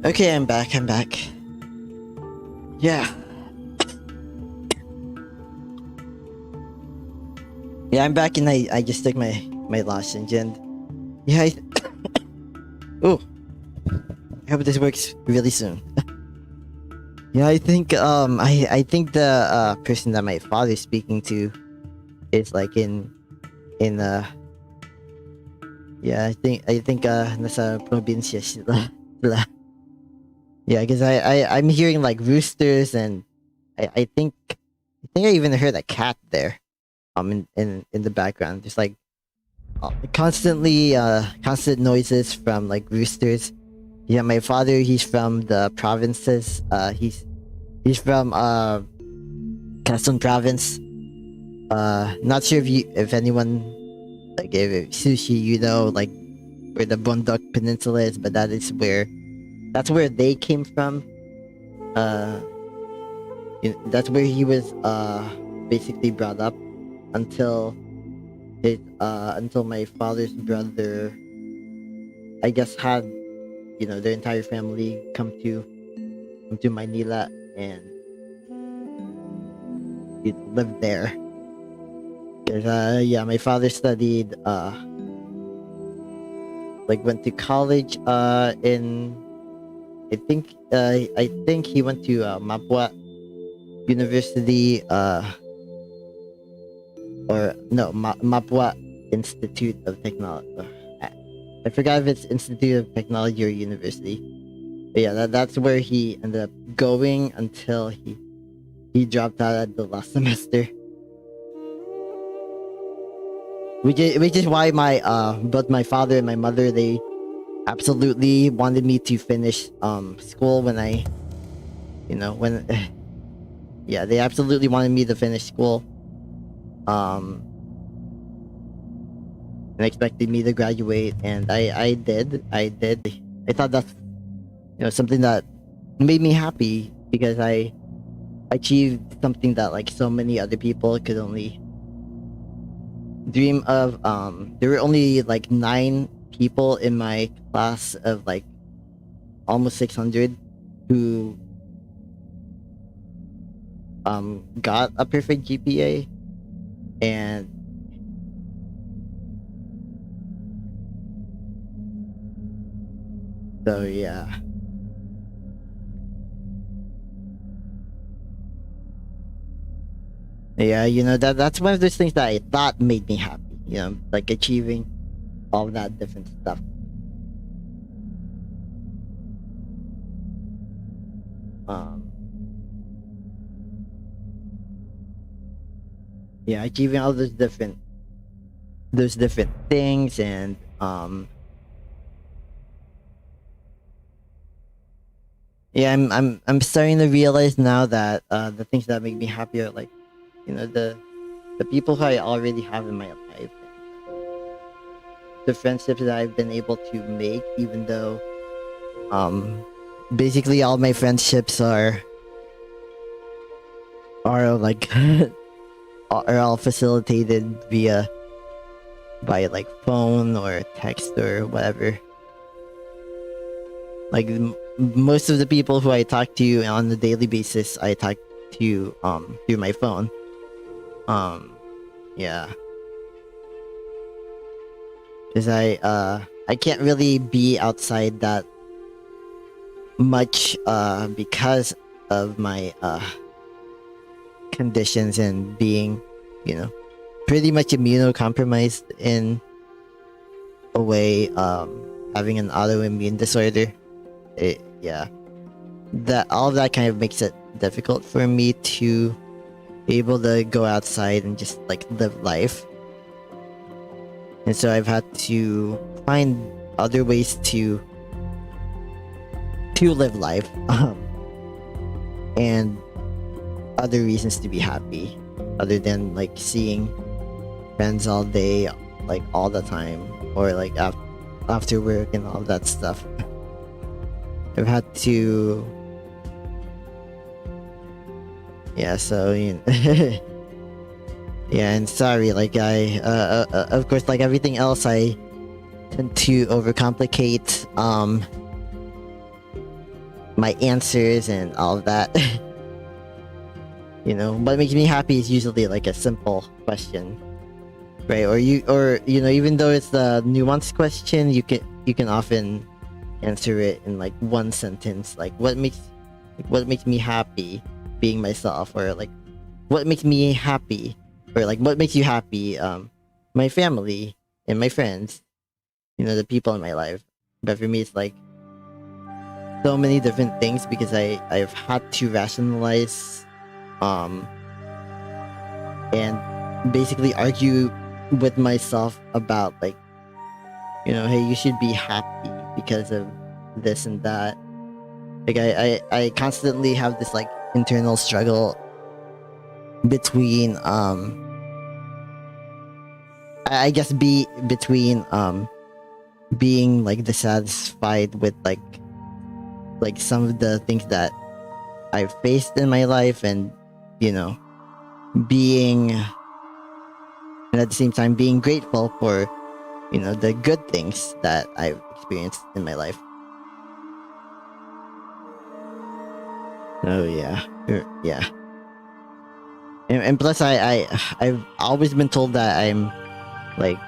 Okay, I'm back. Yeah. Yeah, I'm back, and I just took my lozenge, and yeah, oh, I hope this works really soon. Yeah, I think I think the person that my father's speaking to is like in yeah, I think nasa probinsya sila. Yeah, because I'm hearing like roosters, and I think I even heard a cat there in the background. Just like constantly constant noises from like roosters. Yeah, my father, he's from the provinces. He's from Quezon province. Not sure if anyone like if sushi, you know, like where the Bundok Peninsula is, but that's where they came from. Uh, that's where he was basically brought up until until my father's brother, I guess, had their entire family come to Manila, and he lived there. 'Cause, yeah, my father studied like went to college in I think he went to Mapua University or no Mapua Institute of Technology. I forgot if it's Institute of Technology or University. But yeah, that's where he ended up going until he dropped out at the last semester. Which is why my both my father and my mother, they absolutely wanted me to finish school when I when yeah, they absolutely wanted me to finish school and expected me to graduate, and I did. I thought that's something that made me happy, because I achieved something that like so many other people could only dream of. There were only like 9 people in my class of like almost 600 who got a perfect GPA, and so yeah. Yeah, that's one of those things that I thought made me happy, like achieving all that different stuff. Um, yeah, achieving all those different things, and yeah, I'm starting to realize now that the things that make me happy are like, the people who I already have in my life, the friendships that I've been able to make, even though basically all my friendships are like are all facilitated by like phone or text or whatever. Like most of the people who I talk to on a daily basis, I talk to through my phone. Yeah, because I can't really be outside that much because of my conditions, and being pretty much immunocompromised in a way, having an autoimmune disorder. Yeah, that all of that kind of makes it difficult for me to be able to go outside and just like live life, and so I've had to find other ways to live life, and other reasons to be happy, other than like seeing friends all day, like all the time, or like after work and all that stuff. I've had to, yeah. So yeah, and sorry, like I of course, like everything else, I tend to overcomplicate my answers and all of that. You know, what makes me happy is usually like a simple question, right? Or you know, even though it's a nuanced question, you can often answer it in like one sentence, like what makes me happy being myself, or like what makes me happy, or like what makes you happy, my family and my friends, you know, the people in my life. But for me, it's like so many different things, because I've had to rationalize and basically argue with myself about, like, you know, hey, you should be happy because of this and that. Like I constantly have this like internal struggle between I guess between being like dissatisfied with like some of the things that I've faced in my life, and you know, being, and at the same time being grateful for, you know, the good things that I've experienced in my life. Oh yeah, yeah. And plus, I've always been told that I'm like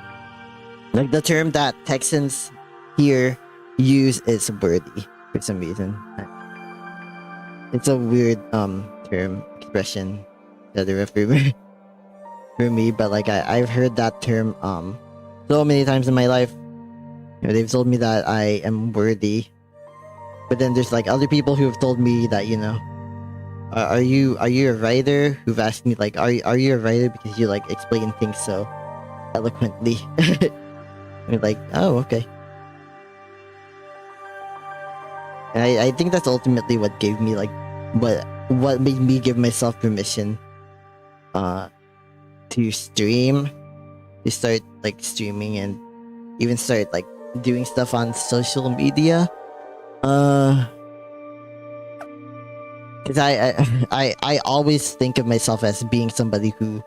the term that Texans here use is worthy for some reason. It's a weird term expression that they refer for me, but like I've heard that term so many times in my life. You know, they've told me that I am worthy, but then there's like other people who have told me that, you know, are you a writer? Who've asked me like, are you a writer because you like explain things so eloquently? And like, oh, okay. And I think that's ultimately what gave me like what made me give myself permission to stream, to start like streaming, and even start like doing stuff on social media. Because I always think of myself as being somebody who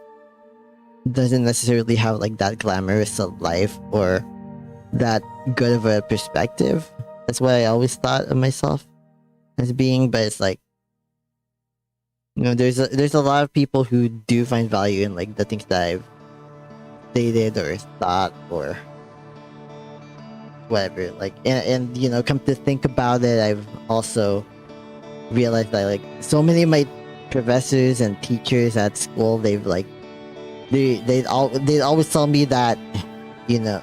doesn't necessarily have like that glamorous of life or that good of a perspective. That's what I always thought of myself as being. But it's like, you know, there's a lot of people who do find value in like the things that I've stated or thought or whatever. Like, and you know, come to think about it, I've also realized that like so many of my professors and teachers at school, they've like they always tell me that, you know,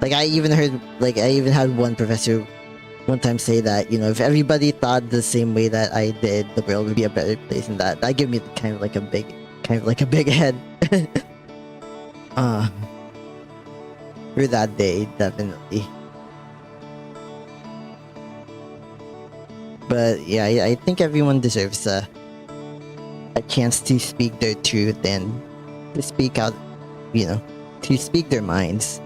like I even had one professor one time say that, you know, if everybody thought the same way that I did, the world would be a better place, and that gave me kind of like a big head. For that day, definitely. But yeah, I think everyone deserves a chance to speak their truth and to speak out, you know, to speak their minds.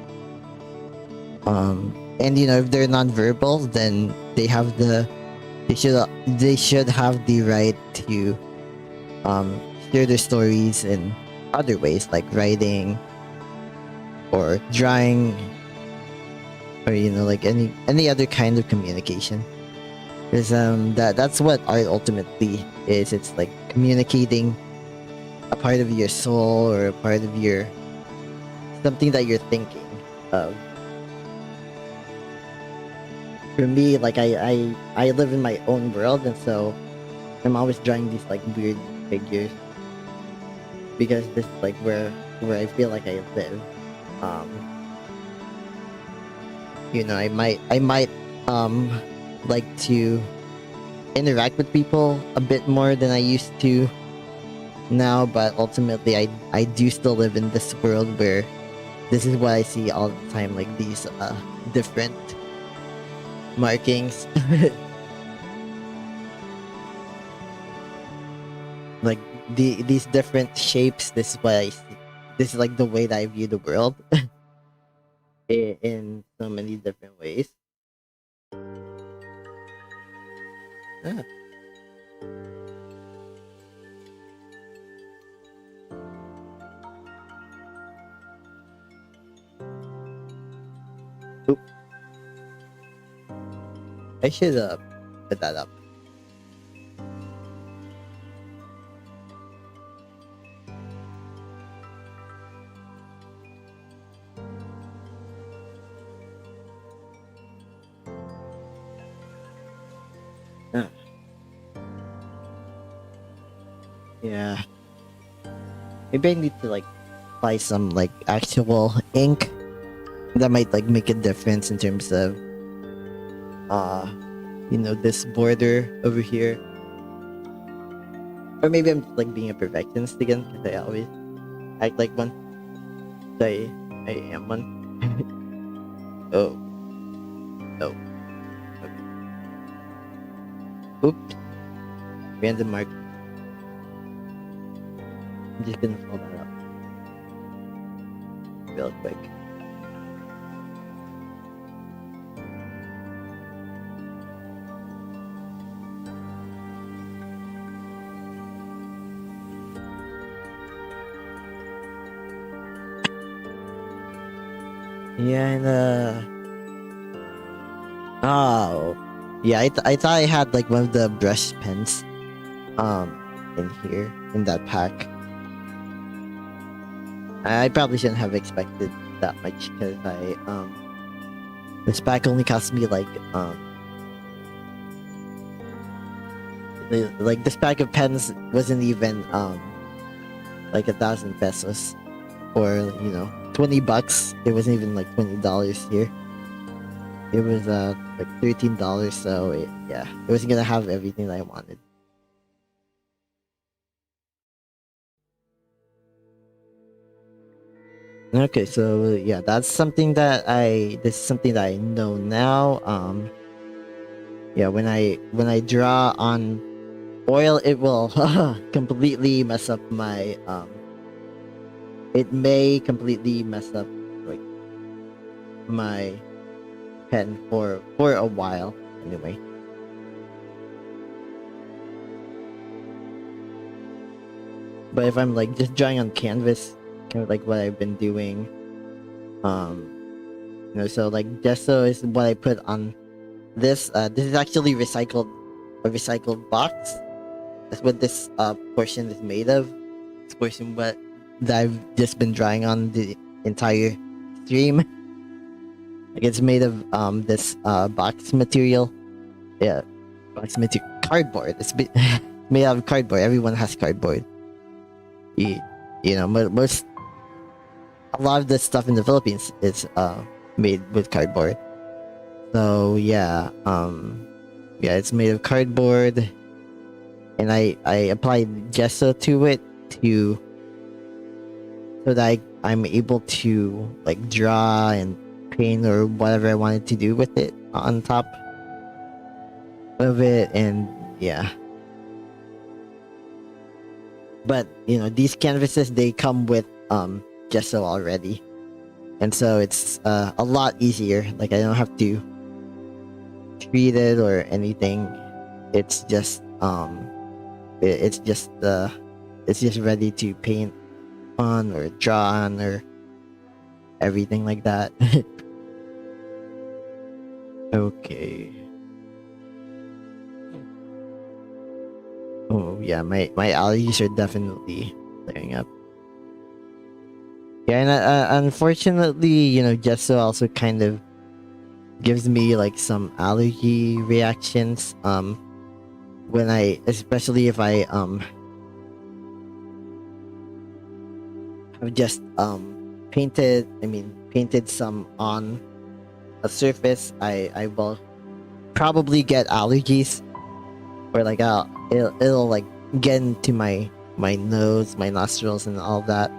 And you know, if they're non-verbal, then they should have the right to share their stories in other ways, like writing or drawing, or you know, like any other kind of communication. Because that's what art ultimately is. It's like communicating a part of your soul or a part of your something that you're thinking of. For me, like I live in my own world, and so I'm always drawing these like weird figures because this is like where I feel like I live. You know, I might like to interact with people a bit more than I used to now, but ultimately I do still live in this world where this is what I see all the time, like these different markings. Like these different shapes. This is what I see. This is like the way that I view the world. In so many different ways. Ah. Oop. I should put that up. Uh, yeah. Maybe I need to like buy some like actual ink that might like make a difference in terms of this border over here. Or maybe I'm just like being a perfectionist again because I always act like one. I am one. Oh. Oh. Okay. Oops. Random mark. I'm just gonna fill that up real quick. Yeah, and oh, yeah. I thought I had like one of the brush pens, in here in that pack. I probably shouldn't have expected that much because this pack only cost me like this pack of pens wasn't even like 1,000 pesos, or $20. It wasn't even like $20 here. It was like $13, so it wasn't gonna have everything that I wanted. Okay, so yeah, this is something that I know now. Yeah, when I draw on oil, it will completely mess up my it may completely mess up like my pen for a while anyway. But if I'm like just drawing on canvas, kind of like what I've been doing, so like gesso is what I put on this. This is actually a recycled box. That's what this portion is made of. This portion that I've just been drawing on the entire stream. Like it's made of this box material. Yeah, box material, cardboard. It's made out of cardboard. Everyone has cardboard. Most a lot of the stuff in the Philippines is made with cardboard. So yeah, it's made of cardboard, and I applied gesso to it so that I'm able to like draw and paint or whatever I wanted to do with it on top of it, and yeah. But these canvases, they come with gesso already, and so it's a lot easier. Like I don't have to treat it or anything. It's just it's just ready to paint on or draw on or everything like that. Okay. Oh yeah, my allergies are definitely flaring up. Yeah, and unfortunately, gesso also kind of gives me like some allergy reactions. Especially if I have just painted some on a surface, I will probably get allergies, or like it'll like get into my nose, my nostrils, and all that.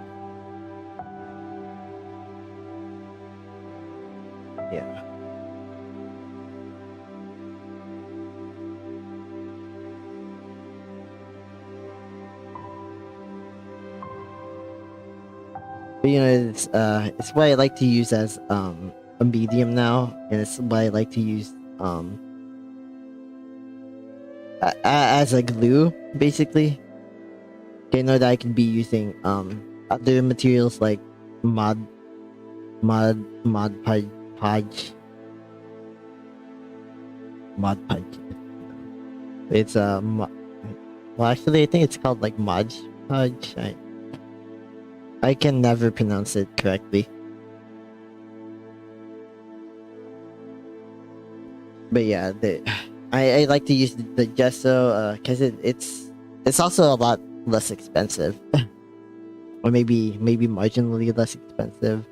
Yeah. But it's what I like to use as a medium now, and it's what I like to use as a glue, basically. I know that I can be using other materials like mod podge. It's well, actually, I think it's called like Mod Podge. I can never pronounce it correctly. But yeah, I like to use the gesso because it's also a lot less expensive, or maybe marginally less expensive.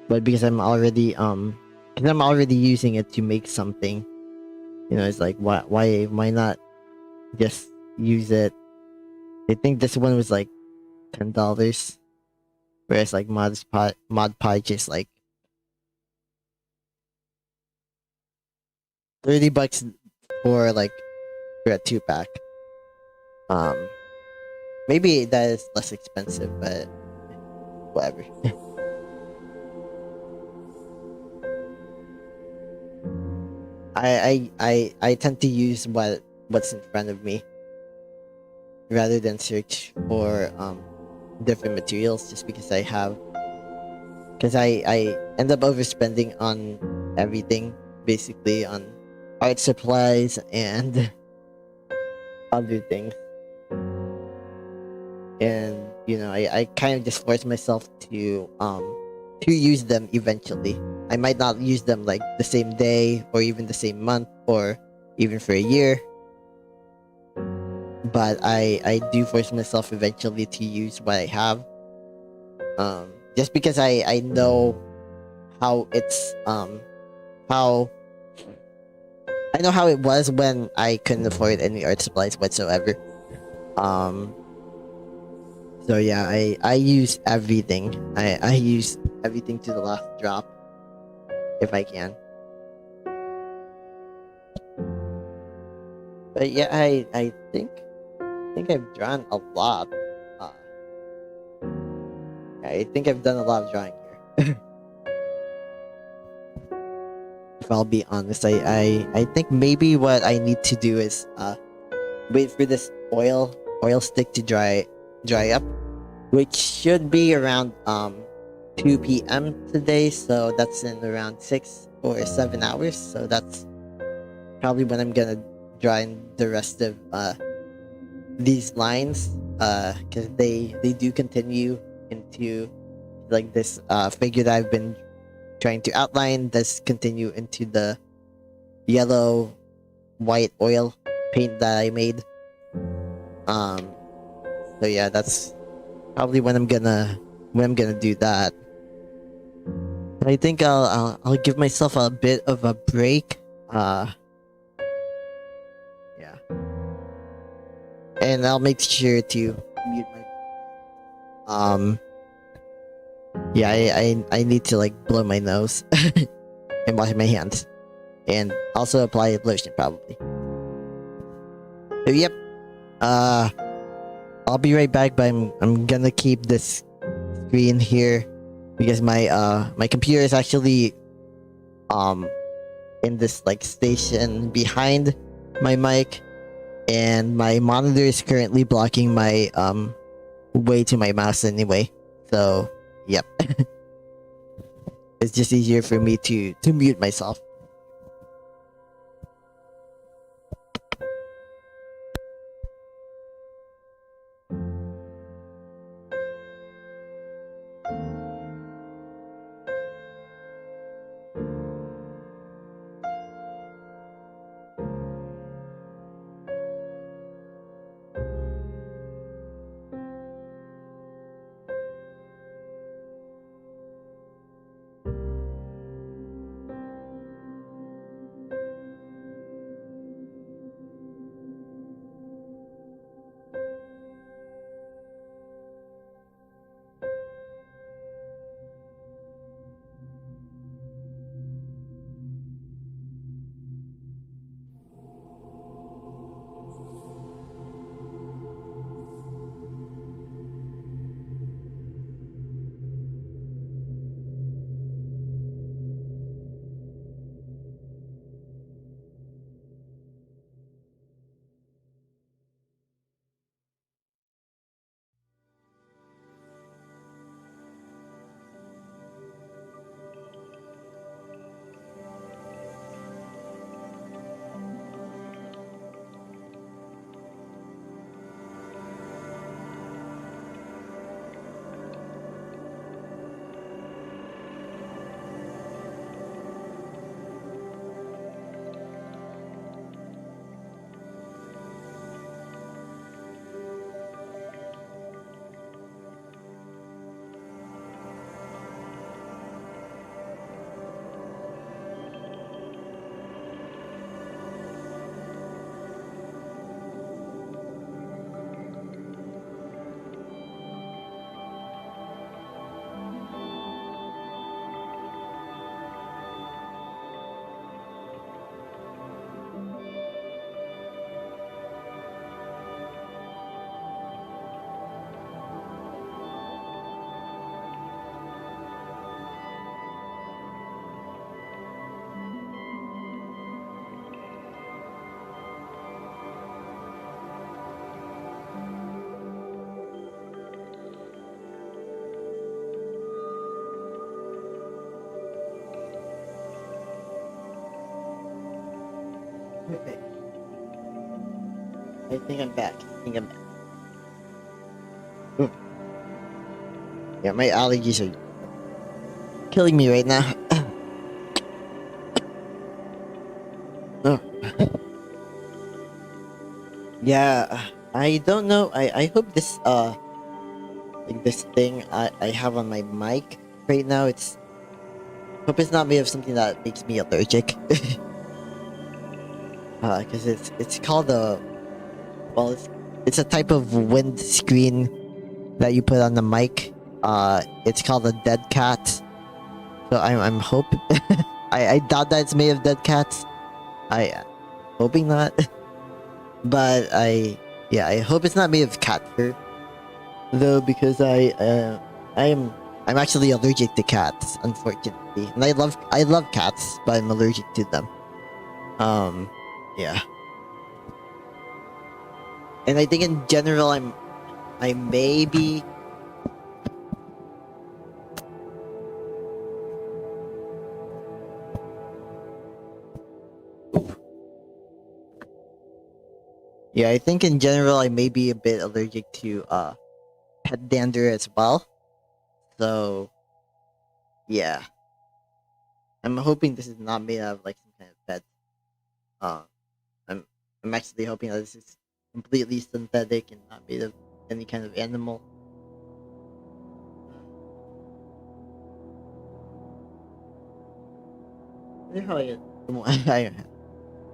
But because I'm already using it to make something, it's like why not just use it? I think this one was like $10, whereas like Mod Podge is like $30 for like for a 2-pack. Um, maybe that is less expensive, but whatever. I tend to use what's in front of me rather than search for different materials, just because I end up overspending on everything, basically on art supplies and other things. And I kind of just force myself to use them eventually. I might not use them like the same day or even the same month or even for a year, but I do force myself eventually to use what I have, just because I know how it's how I know how it was when I couldn't afford any art supplies whatsoever. um so yeah, I use everything. I use everything to the last drop if I can. But yeah, I think I've drawn a lot. Uh, I think I've done a lot of drawing here. If I'll be honest, I think maybe what I need to do is wait for this oil stick to dry up, which should be around 2 p.m. today. So that's in around 6 or 7 hours. So that's probably when I'm gonna draw in the rest of these lines, because they do continue into like this figure that I've been trying to outline. Does continue into the yellow white oil paint that I made. So yeah, that's probably when I'm gonna do that. I think I'll give myself a bit of a break. Yeah, and I'll make sure to mute my. Yeah, I need to like blow my nose and wash my hands, and also apply lotion probably. So yep. I'll be right back, but I'm gonna keep this screen here because my computer is actually in this like station behind my mic, and my monitor is currently blocking my way to my mouse anyway. So yep. It's just easier for me to mute myself. Okay. I think I'm back. Mm. Yeah, my allergies are killing me right now. Oh. Yeah, I don't know. I hope this like this thing I have on my mic right now, it's hope it's not made of something that makes me allergic. Because it's called a well, it's a type of windscreen that you put on the mic. It's called a dead cat. So I'm hoping. I doubt that it's made of dead cats. I hoping not. But I hope it's not made of cat fur though, because I'm actually allergic to cats, unfortunately, and I love cats, but I'm allergic to them. Yeah, and I think in general I may be. Yeah, I think in general I may be a bit allergic to pet dander as well. So yeah, I'm hoping this is not made out of like some kind of pet. Uh, I'm I'm actually hoping that this is completely synthetic and not made of any kind of animal. I wonder how I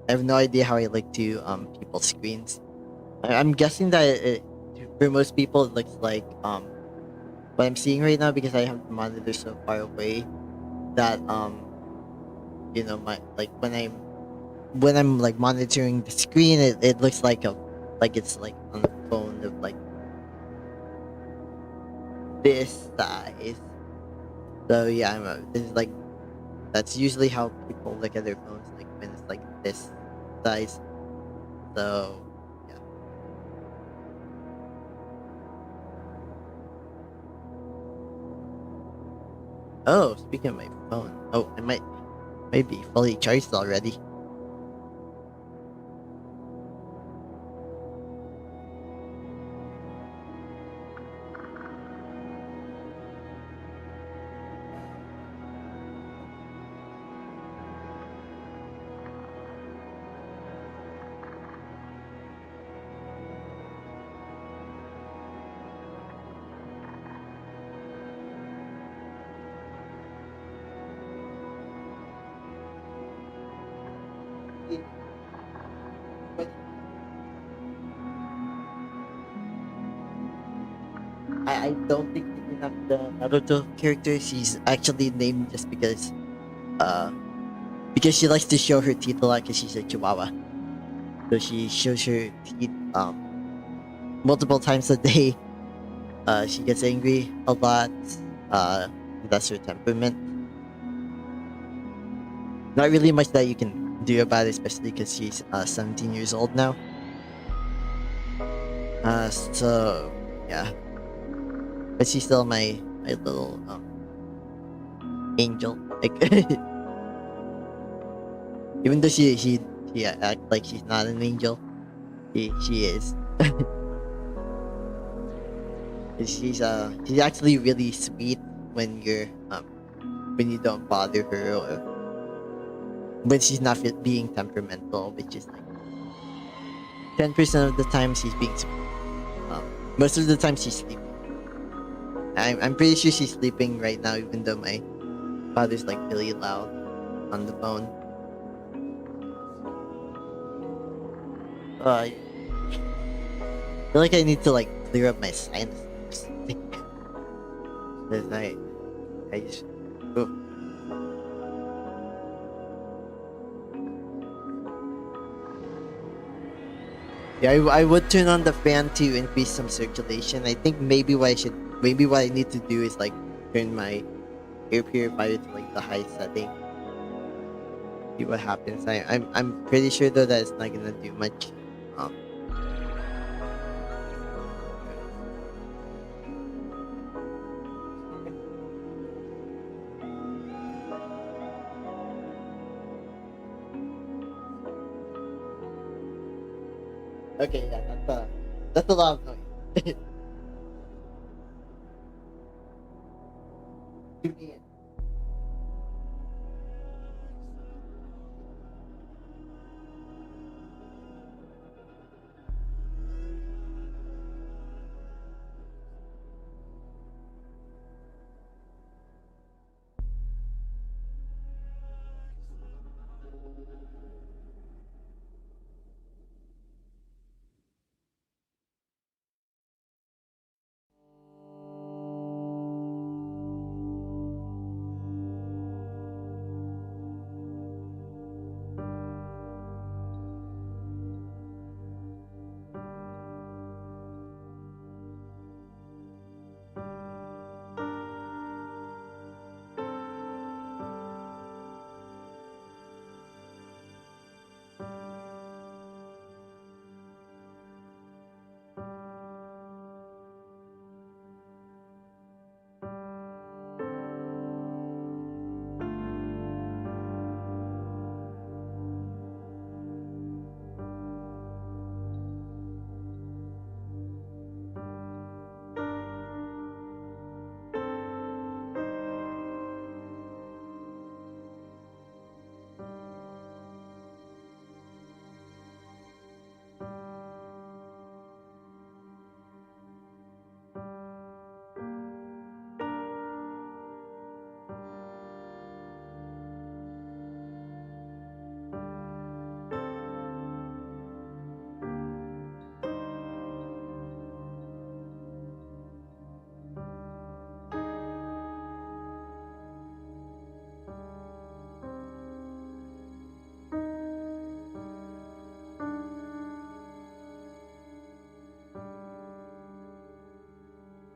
have no idea how I look to people's screens. I'm guessing that for most people it looks like what I'm seeing right now, because I have the monitor so far away that my like when I'm like monitoring the screen, it looks like it's like on the phone of like this size. So yeah, this is like that's usually how people look at their phones, like when it's like this size. So yeah. Oh, speaking of my phone, oh, I might be fully charged already. I don't think we can have the Naruto character. She's actually named just uh because she likes to show her teeth a lot because she's a chihuahua. So she shows her teeth multiple times a day. She gets angry a lot. Uh that's her temperament. Not really much that you can do about it, especially because she's 17 years old now. So yeah. But she's still my little angel. Like even though she act like she's not an angel, she is. She's actually really sweet when you don't bother her, or when she's not being temperamental, which is like 10% of the time she's being sweet. Most of the time she's sleeping. I'm pretty sure she's sleeping right now, even though my father's like really loud on the phone. I feel like I need to like clear up my sinus or something. 'Cause I just. Oh. Yeah, I would turn on the fan to increase some circulation. I think maybe what I need to do is like turn my air purifier to like the high setting. See what happens. I'm pretty sure though that it's not gonna do much. Um, Okay, yeah, that's a lot of noise. Give me it.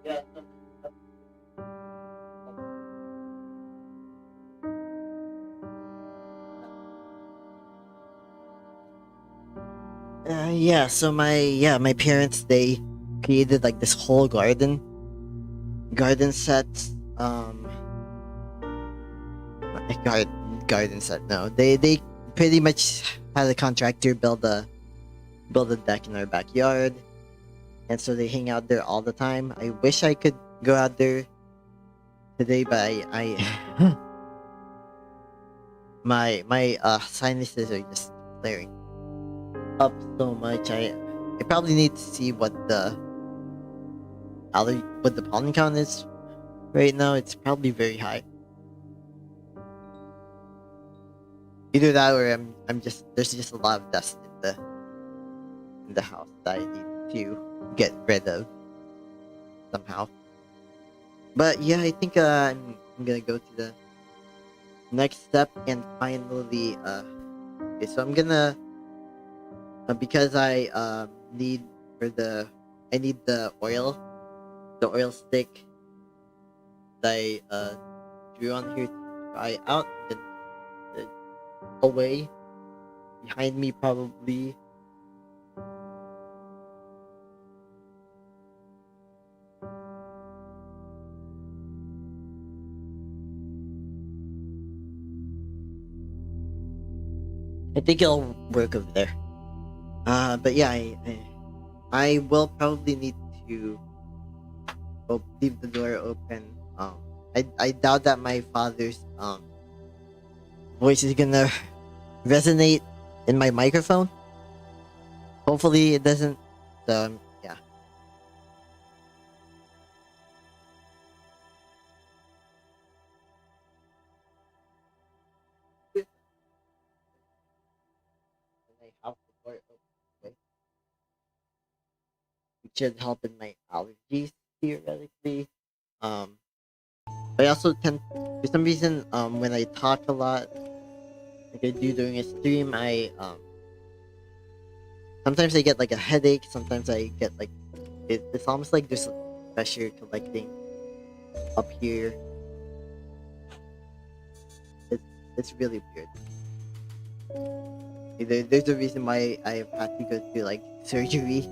Yeah. Yeah. So my parents, they created like this whole garden set. Um, garden set. No, they pretty much had a contractor build a deck in our backyard, and so they hang out there all the time. I wish I could go out there today, but I my sinuses are just flaring up so much. I probably need to see what the pollen count is right now. It's probably very high. Either that or I'm just there's just a lot of dust in the house that I need to get rid of somehow. But yeah, I think I'm gonna go to the next step and finally okay, so I'm gonna because I need for the I need the oil stick that I drew on here to try out. I'm gonna put it away behind me probably. I think it'll work over there. But yeah, I will probably need to leave the door open. I doubt that my father's voice is gonna resonate in my microphone. Hopefully it doesn't. So yeah. I have the door open, which should help in my allergies theoretically. Um, but I also tend, for some reason, when I talk a lot, like I do during a stream, I sometimes I get like a headache. Sometimes I get like it's almost like there's pressure collecting up here. It's it's really weird. There's a reason why I've had to go through like surgery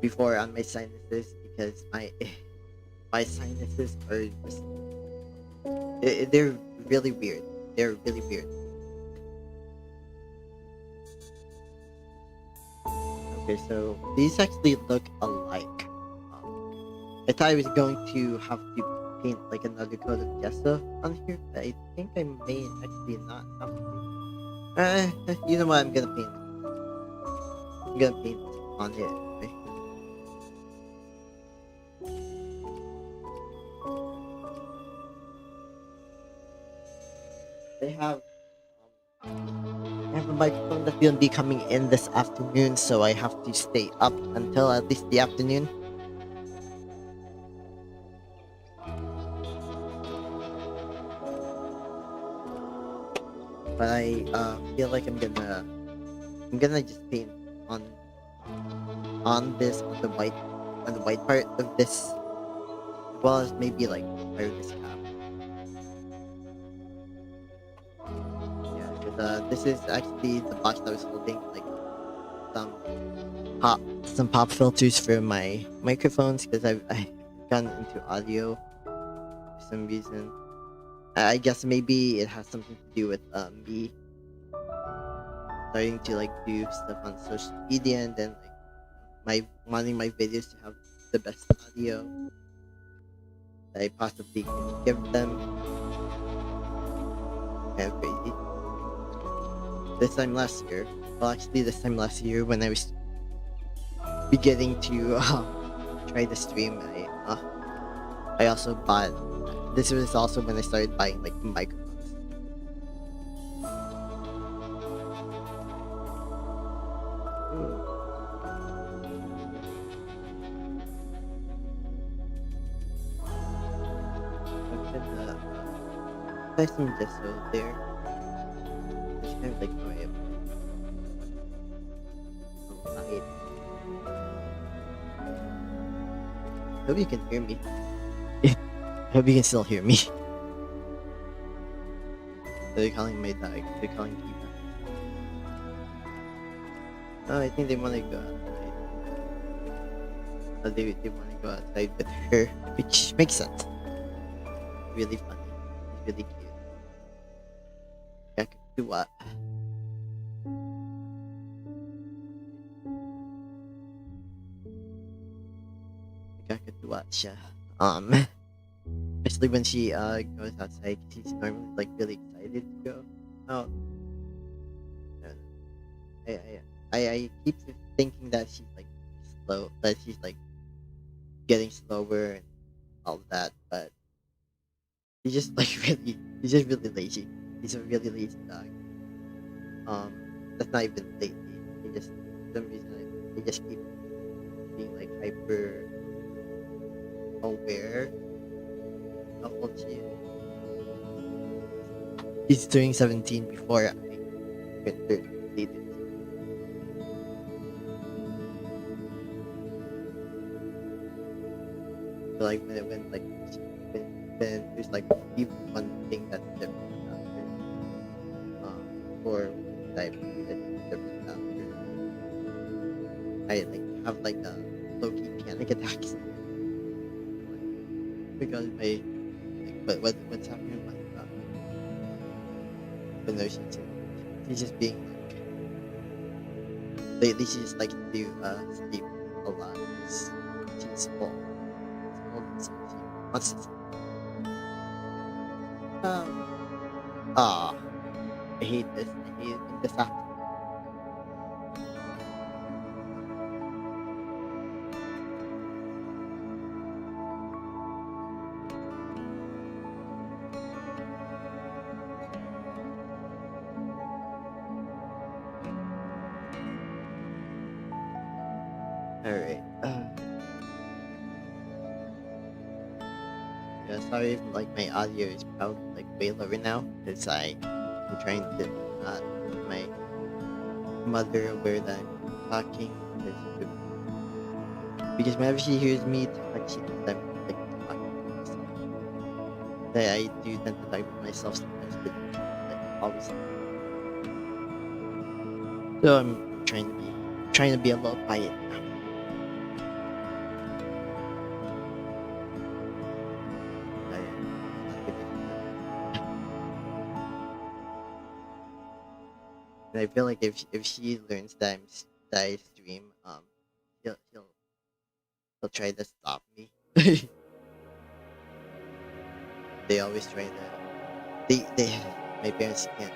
before on my sinuses because my sinuses are just they're really weird. They're really weird. Okay, so these actually look alike. I thought I was going to have to paint like another coat of gesso on here, but I think I may actually not have to. You know what? I'm gonna paint. I'm gonna paint on it. Okay? They have. I have a microphone that's gonna be coming in this afternoon, so I have to stay up until at least the afternoon. But I feel like I'm gonna just paint on this on the white part of this, as well as maybe like part of this cap. Yeah, because this is actually the box that I was holding, like some pop filters for my microphones, because I've gotten into audio for some reason. I guess maybe it has something to do with me starting to like do stuff on social media, and then like wanting my videos to have the best audio that I possibly can give them. Kind of crazy. This time last year, when I was beginning to try to stream, I also bought. This was also when I started buying like microphones. I'm gonna apply some gesso there. It's kind of like how I applied. Hope you can hear me. Hope you can still hear me. They're calling my dog. They're calling Eva. Oh, I think they want to go outside. Oh, they want to go outside with her, which makes sense. Really funny. Really cute. Kakatuwa. Kakatuwa siya. Especially when she goes outside, she's normally like really excited to go out. I keep thinking that she's like slow, that she's like getting slower and all that, but she's just like she's just really lazy. He's a really lazy dog. That's not even lately. He just for some reason he just keep being like hyper aware of what she is. He's turning 17 before I went 30. So like when there's like even one thing that's different about her, or type that's different about her, I like have like a low-key panic attacks. Because my like what's happening with my but no, she's just being like lately she just likes to sleep a lot. She's full. She wants to sleep. I hate this. I hate when this happens. Alright. Yeah, sorry if like my audio is probably like way lower now, because I'm trying to not make my mother aware that I'm talking, because whenever she hears me talk, she thinks I'm like talking to myself. That I do tend to talk to myself sometimes, but like always. So I'm trying to be a little quiet now. And I feel like if she learns that I stream, he'll try to stop me. They always try to. They my parents can't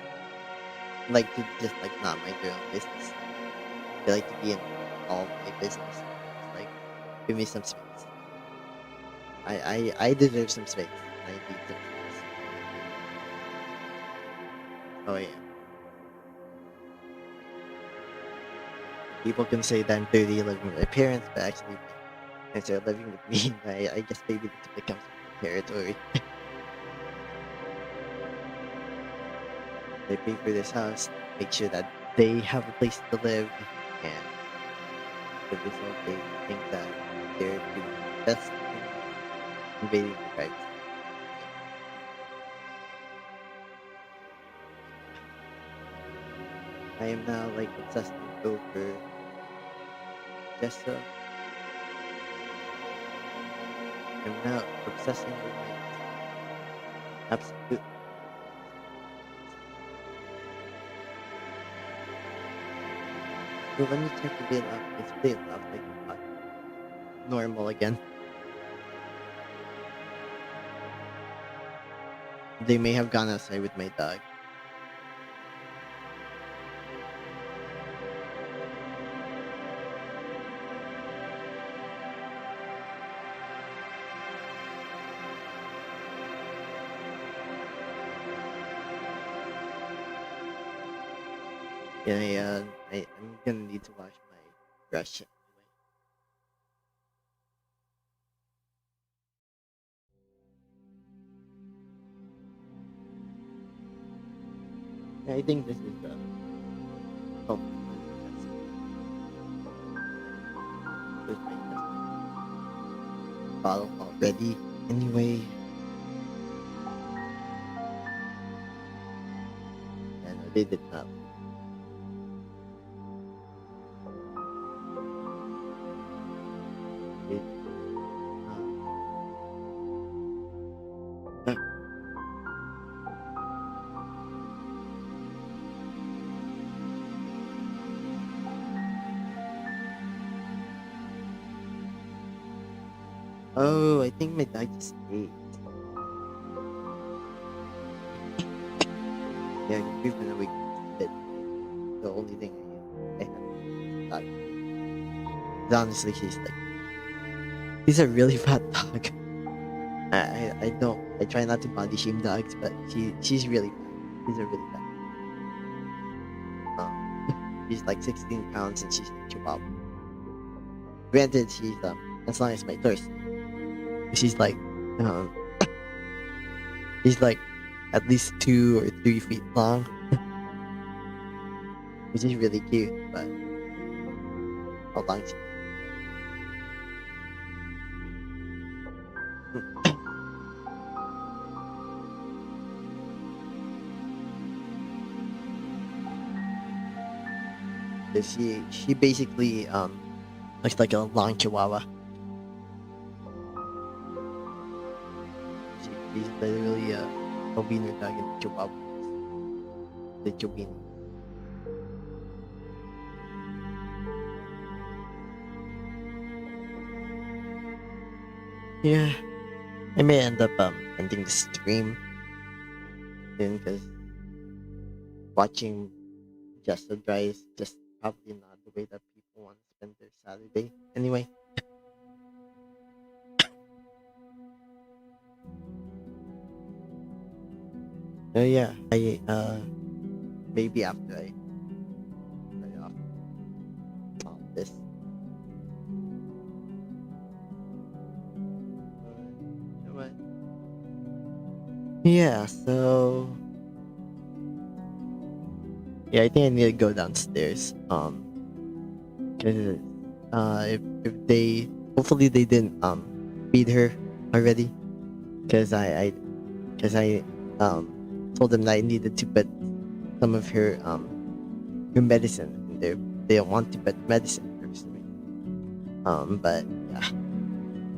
like to just like not mind their own business. They like to be in all of my business. It's like, give me some space. I deserve some space. I need some space. Oh yeah. People can say that I'm 30 living with my parents, but actually, my parents are living with me. I guess maybe this becomes territory. They pay for this house, make sure that they have a place to live, and the result they think that they're doing the best in invading the privacy. I am now like obsessed over Jessa. I'm now obsessing with my absolute. So let me check the bill up. It's bill up like normal again. They may have gone outside with my dog. Yeah, I'm gonna need to wash my brush. I think this is the oh, there's my bottle already. Anyway, yeah, no, they did not. They did not. Oh, I think my dog just ate. Yeah, we've been awake a bit. The only thing I have is dog. But honestly, he's a really fat dog. I don't. I try not to body shame dogs, but she's really fat. She's a really fat. She's like 16 pounds and she's a chihuahua. Granted, she's as long as my thirst. She's like um she's like at least 2 or 3 feet long. Which is really cute, but how long she she basically looks like a long chihuahua. She's literally a wiener dog in the chihuahua. The chihuahua. Yeah, I may end up ending the stream soon because watching Just the Dry is just probably not the way that people want to spend their Saturday. Anyway. Oh yeah, I maybe after I turn off all this. What? Yeah, so yeah, I think I need to go downstairs. Cause if they hopefully they didn't feed her already, cause I told them that I needed to put some of her medicine in there. They don't want to put medicine first. But yeah,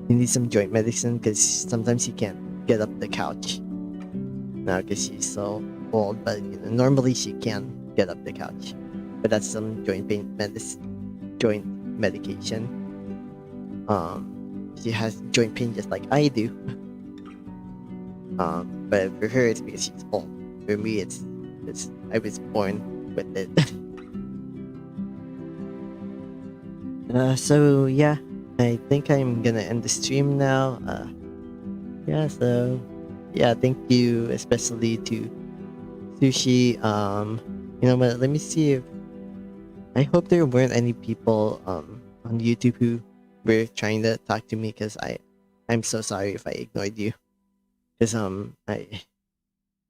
you need some joint medicine because sometimes she can't get up the couch now because she's so old. But normally she can get up the couch, but that's some joint pain medicine. joint medication. She has joint pain just like I do. But for her, it's because she's old. For me, it's I was born with it. So yeah, I think I'm gonna end the stream now. Yeah, so yeah, thank you especially to Sushi. You know what? Let me see if I hope there weren't any people on YouTube who were trying to talk to me, because I'm so sorry if I ignored you, because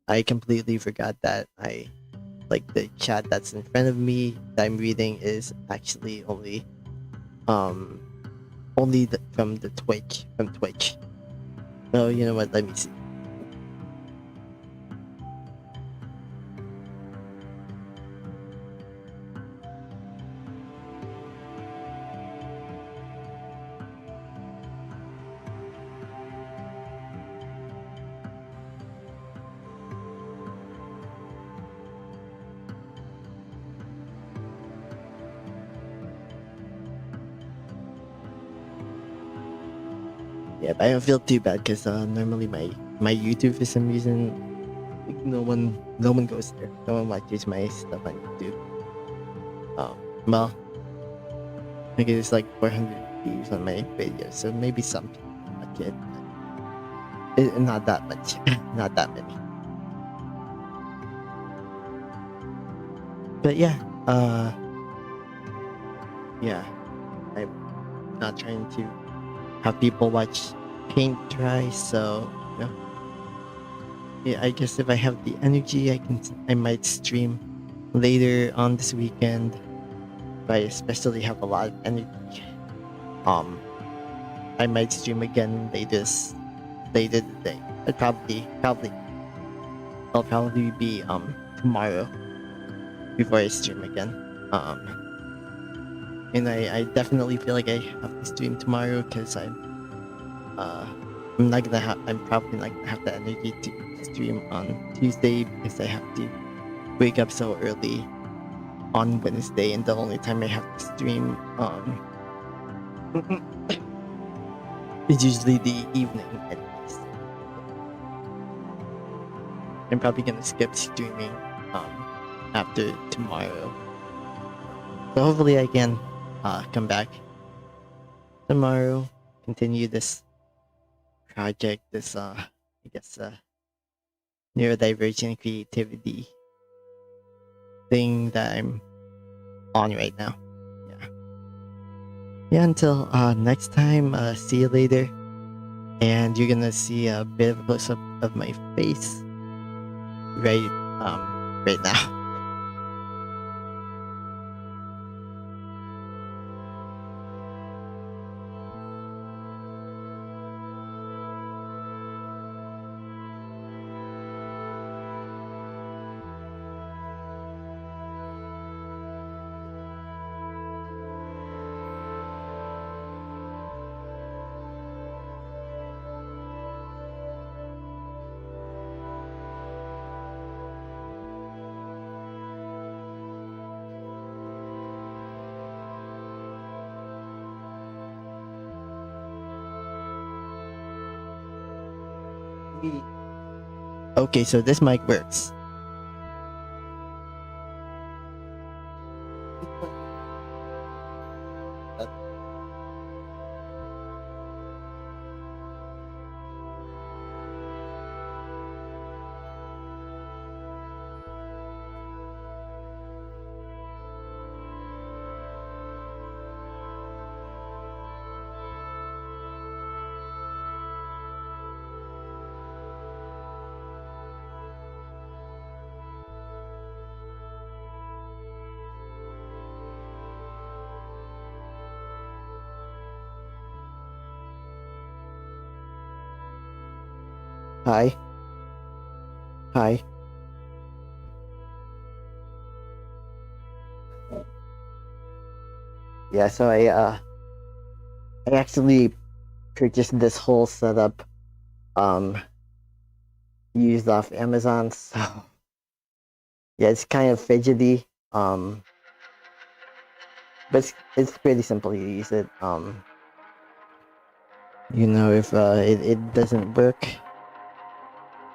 I completely forgot that the chat that's in front of me that I'm reading is actually only from Twitch. So you know what? Let me see. Yeah, but I don't feel too bad, because normally my YouTube, for some reason, like, no one goes there. No one watches my stuff on YouTube. Well, I think it's like 400 views on my videos, so maybe some people watch it. Not that much, not that many. But yeah, yeah, I'm not trying to have people watch paint dry, so you know. Yeah, I guess if I have the energy, I might stream later on this weekend. If I especially have a lot of energy, I might stream again later today. I'll probably be tomorrow before I stream again. And I definitely feel like I have to stream tomorrow, because I'm probably not gonna have the energy to stream on Tuesday, because I have to wake up so early on Wednesday, and the only time I have to stream is usually the evening anyways. I'm probably gonna skip streaming after tomorrow. So hopefully I can come back tomorrow, continue this project, this I guess neurodivergent creativity thing that I'm on right now. Yeah, until next time, see you later. And you're gonna see a bit of a close up of my face right now. Okay, so this mic works. Hi. Hi. Yeah, so I actually purchased this whole setup used off Amazon, so yeah, it's kind of fidgety. but it's pretty simple to use it. You know, if it doesn't work,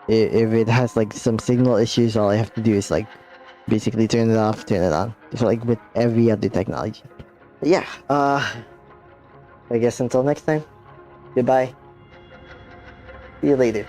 if it has like some signal issues, all I have to do is like basically turn it off, turn it on, just like with every other technology. But yeah, I guess until next time, goodbye. See you later.